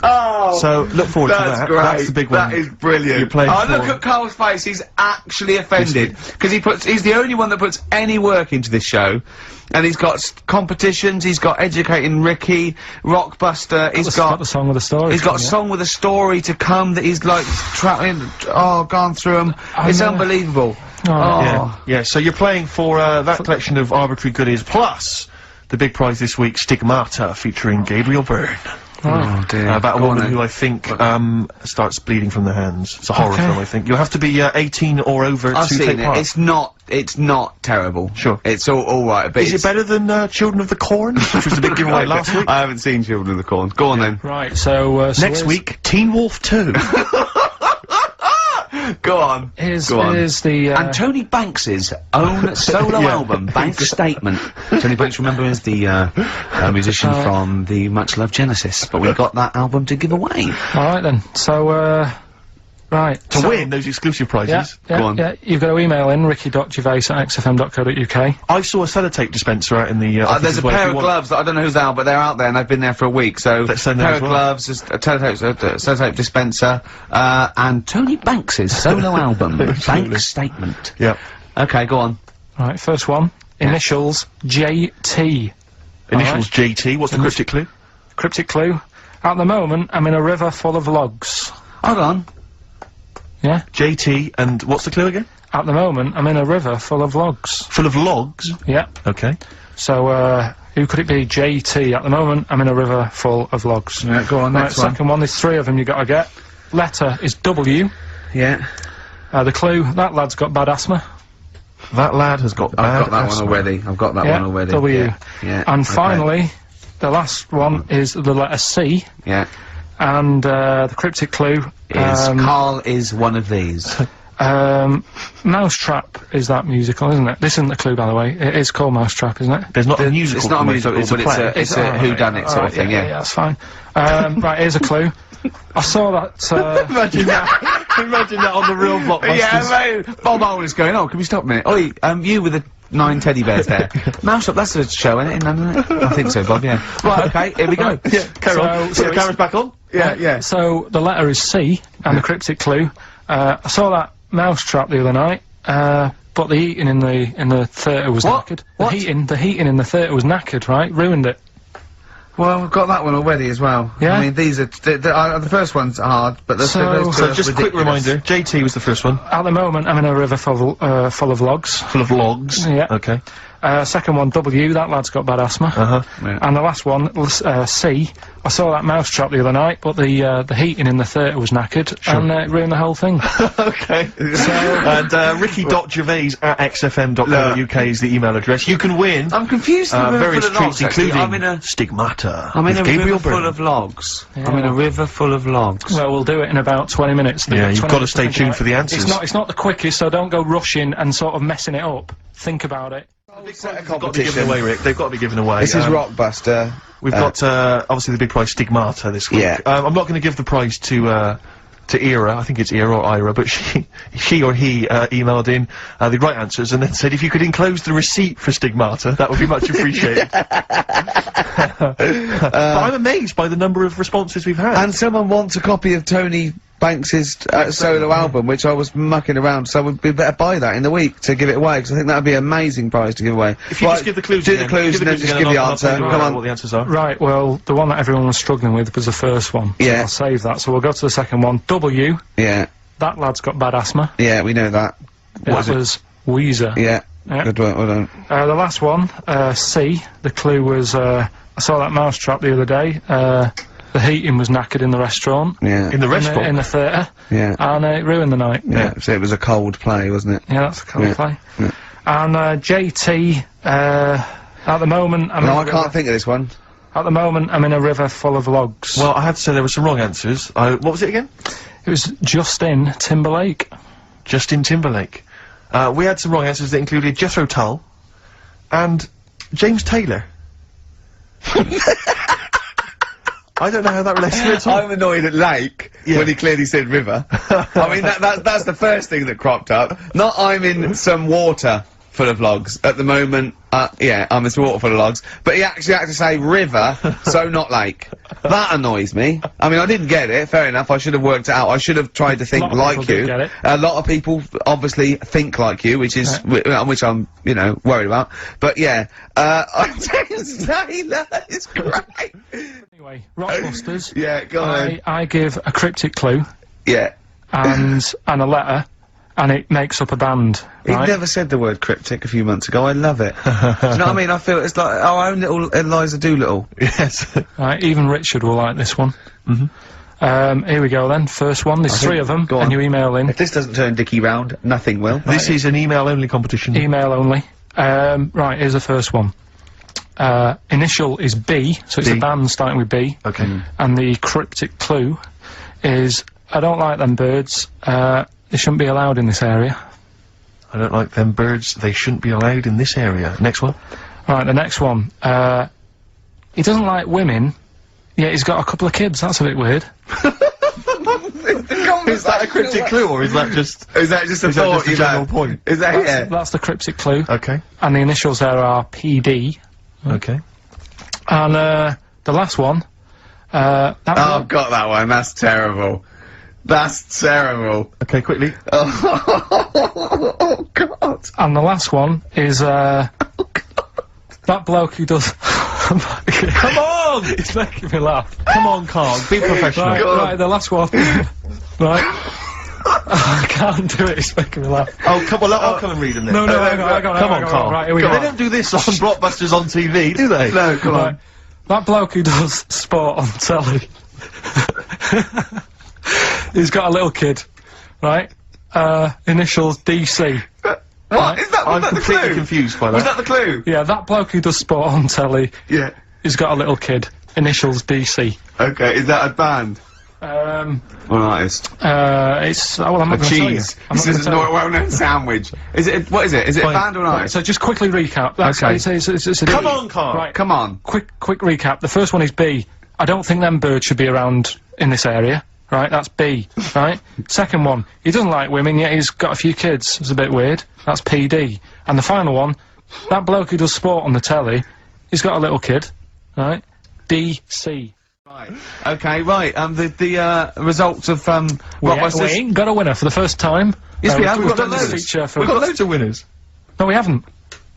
Oh, So look forward to that's that. great. That's the big one. That is brilliant. You're playing oh, look for- at Carl's face. He's actually offended because he's the only one that puts any work into this show, and he's got competitions. He's got Educating Ricky, Rockbuster. He's got the song with the story. He's got a coming, yeah. song with a story to come that he's like gone through them. It's know. unbelievable. Yeah, so you're playing for that collection of arbitrary goodies, plus the big prize this week, Stigmata, featuring Gabriel Byrne. Oh dear. About a Go on, woman then. who I think starts bleeding from the hands. It's a horror film, I think. You'll have to be 18 or over I've to seen take it. part. It's not terrible. Sure. It's all right. But Is it better than Children of the Corn, which was the big giveaway last week? I haven't seen Children of the Corn. Go on then. Right, so Next here's- week, Teen Wolf 2. Go on. Here's Go on. the And Tony Banks's own solo Yeah. album, Bank Statement. Tony Banks, remember, is the musician from the Much Loved Genesis, but we got that album to give away. Alright then, so right. To win those exclusive prizes. Yeah, Go on. yeah, you've got to email in ricky.gervais@xfm.co.uk. I saw a sellotape dispenser out in the There's a pair of gloves that I don't know who's out, but they're out there and they've been there for a week. So, Let's send pair those of as well. gloves, a sellotape dispenser, and Tony Banks's solo album, Bank Statement. Yeah. Okay, go on. Right, first one. Initials JT. Initials JT. What's the cryptic clue? Cryptic clue. At the moment, I'm in a river full of logs. Hold on. Yeah? JT, and what's the clue again? At the moment, I'm in a river full of logs. Full of logs? Yeah. Okay. So, who could it be? JT. At the moment, I'm in a river full of logs. Yeah, go on, Right, next one. second one. There's three of them you got to get. Letter is W. Yeah. The clue, that lad's got bad asthma. That lad has got I've got that asthma. one already. I've got that Yeah, one already. W. Yeah. Yeah. And okay. finally, the last one is the letter C. Yeah. And, the cryptic clue Is Carl is one of these. Mousetrap is that musical, isn't it? This isn't the clue, by the way. It is called Mousetrap, isn't it? There's not a musical. It's not a comedy, musical, it's a but play. it's a whodunit sort of thing. yeah, that's fine. Right, here's a clue. I saw that, Imagine that. Imagine that on the real blockbusters. Yeah, mate. Bob Owen is going, oh, can we stop a minute? Oi, you with the 9 teddy bears there. Mousetrap, that's a show, isn't it? I think so, Bob, yeah. Right, okay, here we go. Yeah, carry on. So Put the camera's back on. Yeah, yeah. So the letter is C, and the cryptic clue. I saw that Mousetrap the other night, but the heating in the theatre was What? knackered. What? The heating in the theatre was knackered, right? Ruined it. Well, we've got that one already as well. Yeah? I mean, these are, the first one's hard, but those two are So just a quick ridiculous. reminder, JT was the first one. At the moment, I'm in a river full of logs. Full of logs. Yeah. Okay. Second one, W, that lad's got bad asthma. Uh-huh. Yeah. And the last one, C, I saw that Mousetrap the other night, but the heating in the theatre was knackered, and it ruined the whole thing. Okay. And ricky.gervais@xfm.co.uk is the email address. You can win I'm confused. with various full of logs, treats, actually. including I'm in a Stigmata. I'm in with a Gabriel river full Byrne. of logs. Yeah. I'm in a river full of logs. Well, we'll do it in about 20 minutes. Yeah, you've 20 got to minutes stay think tuned about for it. the answers. It's not the quickest, so don't go rushing and sort of messing it up. Think about it. They've got to be given away, Rick. They've got to be given away. This is Rockbuster. We've got obviously the big prize Stigmata this week. Yeah. I'm not going to give the prize to Ira. I think it's Ira or Ira, but she or he emailed in the right answers and then said if you could enclose the receipt for Stigmata, that would be much appreciated. But I'm amazed by the number of responses we've had. And someone wants a copy of Tony Banks's solo album, which I was mucking around, so we'd better buy that in the week to give it away, because I think that would be an amazing prize to give away. if you just give the clues do again, the clues and then just give the answer. I'll tell you Come what on. the answers are. Right, well, the one that everyone was struggling with was the first one. So Yeah. I'll save that. So we'll go to the second one. W, Yeah, that lad's got bad asthma. yeah, we know that. That was Weezer. Yeah, Yeah. good work, well done. The last one, C, the clue was, I saw that Mousetrap the other day. The heating was knackered in the restaurant. Yeah, In the restaurant. In the theatre. yeah, And it ruined the night. yeah. So it was a cold play, wasn't it? Yeah, that's a cold Yeah, play. yeah. And JT, at the moment, I'm No, in I a can't river, think of this one. at the moment, I'm in a river full of logs. Well, I had to say there were some wrong answers. What was it again? It was Justin Timberlake. Justin Timberlake. We had some wrong answers that included Jethro Tull and James Taylor. I don't know how that relates to it at all. I'm annoyed at Lake Yeah. when he clearly said river. I mean, that's the first thing that cropped up. Not I'm in some water. full of logs. At the moment, yeah, I'm Mr. Water full of logs. But he actually had to say river, so not lake. That annoys me. I mean, I didn't get it, fair enough, I should have worked it out. I should have tried to think like people you. do get it. A lot of people obviously think like you, which is, which I'm, you know, worried about. But yeah, I just say that is great. Anyway, Rockbusters. Yeah, go on. I give a cryptic clue Yeah. and a letter, and it makes up a band. He Right? never said the word cryptic a few months ago. I love it. Do you know what I mean? I feel it's like our own little Eliza Doolittle. Yes. Right, even Richard will like this one. Here we go then. First one. There's three of them, go on. and you email in. If this doesn't turn Dickie round, nothing will. This is an email-only competition. Email only. Right, here's the first one. Initial is B, so it's B. a band starting with B. Okay. And the cryptic clue is, I don't like them birds, they shouldn't be allowed in this area. I don't like them birds. They shouldn't be allowed in this area. Next one. Right, the next one. He doesn't like women, yet he's got a couple of kids. That's a bit weird. Is that a cryptic clue, or is that just... Is that just a Is that thought just a you've general had? point? Is that yeah? That's the cryptic clue. Okay. And the initials there are PD. Okay. And, the last one, that Oh, one- got that one. That's terrible. That's terrible. Okay, quickly. Oh, God. and the last one is, that bloke who does... Come on! It's making me laugh. Come on, Carl. Be professional. Right, Go on. right, the last one. Right. I can't do it, it's making me laugh. Oh, come on, I'll come and read them then. No, hang on, Come on, Carl. Right, here we They go. don't do this on Blockbusters on TV, do they? No, come Right. on. That bloke who does sport on telly. He's got a little kid, right? Initials DC. What? Is that, was I'm that the completely clue? confused by that. Was that the clue? Yeah, that bloke who does sport on telly, Yeah. he's got a little kid. Initials DC. Okay, is that a band? Or an artist? It's, well, I'm not A gonna tell you. cheese. I'm This not is gonna a tell you. well-known sandwich. Is it, what is it? Is it a Fine. band or an Right, artist? so just quickly recap. That's, Okay. it's a Come on, Carl. Right, Come on. quick recap. The first one is B. I don't think them birds should be around in this area. Right, that's B. Right? Second one, he doesn't like women, yet he's got a few kids. It's a bit weird. That's PD. And the final one, that bloke who does sport on the telly, he's got a little kid. Right? DC. Right. Okay, right. The results of, We Blockbusters. ain't got a winner for the first time. Yes, we have. We've We've done got this loads. feature for... We've got loads of winners. No, we haven't.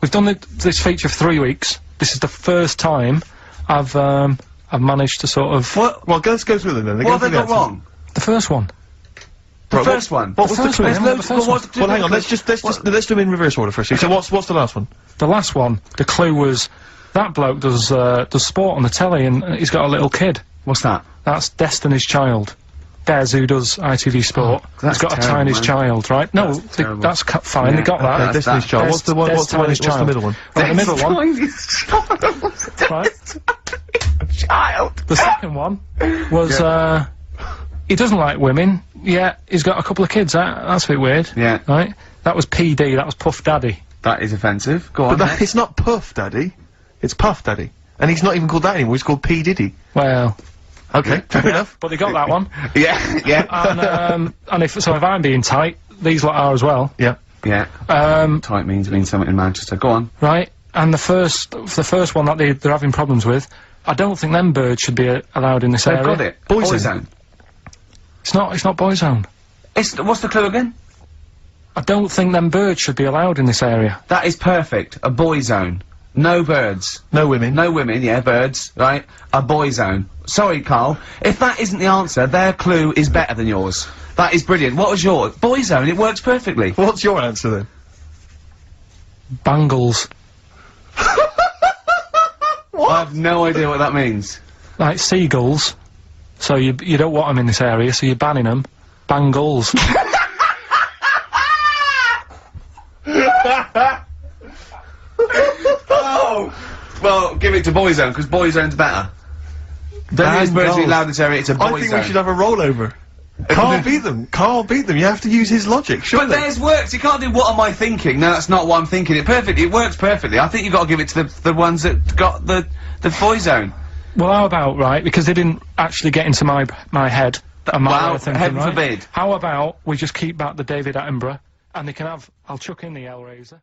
We've done this feature for 3 weeks. This is the first time I've managed to sort of... What? Well, let's go through them then. What have they got wrong? The first one. The Right, first one. What was the first one, clue? yeah, the first one. Well, hang on. Let's do them in reverse order first. So what's the last one? The last one, the clue was, that bloke does sport on the telly and he's got a little kid. What's that? That's Destiny's Child. Des, who does ITV Sport, that's has got a terrible, Tiny's man. Child, right? No, That's terrible. that's fine, Yeah, they got that. okay. Destiny's that- Child. What's the one? Des What's the Tiny's Child. middle one? Right, the middle one, Right. right? Child. The second one was, he doesn't like women, yet he's got a couple of kids. That's a bit weird. Yeah. Right? That was PD, that was Puff Daddy. That is offensive. Go on. But that, it's not Puff Daddy. It's Puff Daddy. And he's not even called that anymore. He's called P Diddy. Well, Okay, fair enough. but they got that one. Yeah, yeah. And if I'm being tight, these lot are as well. Yeah. Yeah. Tight means something in Manchester. Go on. Right? And the first one that they're having problems with, I don't think them birds should be allowed in this They've area. got it. Boyzone. It's not Boyzone. What's the clue again? I don't think them birds should be allowed in this area. That is perfect. A boy zone. No birds. No women. No women, yeah, birds, right? A boy zone. Sorry, Carl. If that isn't the answer, their clue is better than yours. That is brilliant. What was yours? Boy zone, it works perfectly. What's your answer then? Bangles. I have no idea what that means. Like seagulls. So you don't want them in this area, so you're banning them. Bangles. Oh! Well, give it to boy zone, because boy zone's better. Don't use birds to be allowed in this area, it's a boy I think zone. we should have a rollover. Carl beat them. Carl beat them. You have to use his logic, But surely. theirs works. You can't do what am I thinking? No, that's not what I'm thinking. It perfectly. It works perfectly. I think you've got to give it to the ones that got the boy zone. Well, how about, right, because they didn't actually get into my head and my Wow, way of thinking, heaven right? forbid. How about we just keep back the David Attenborough, and they can have, I'll chuck in the Hellraiser.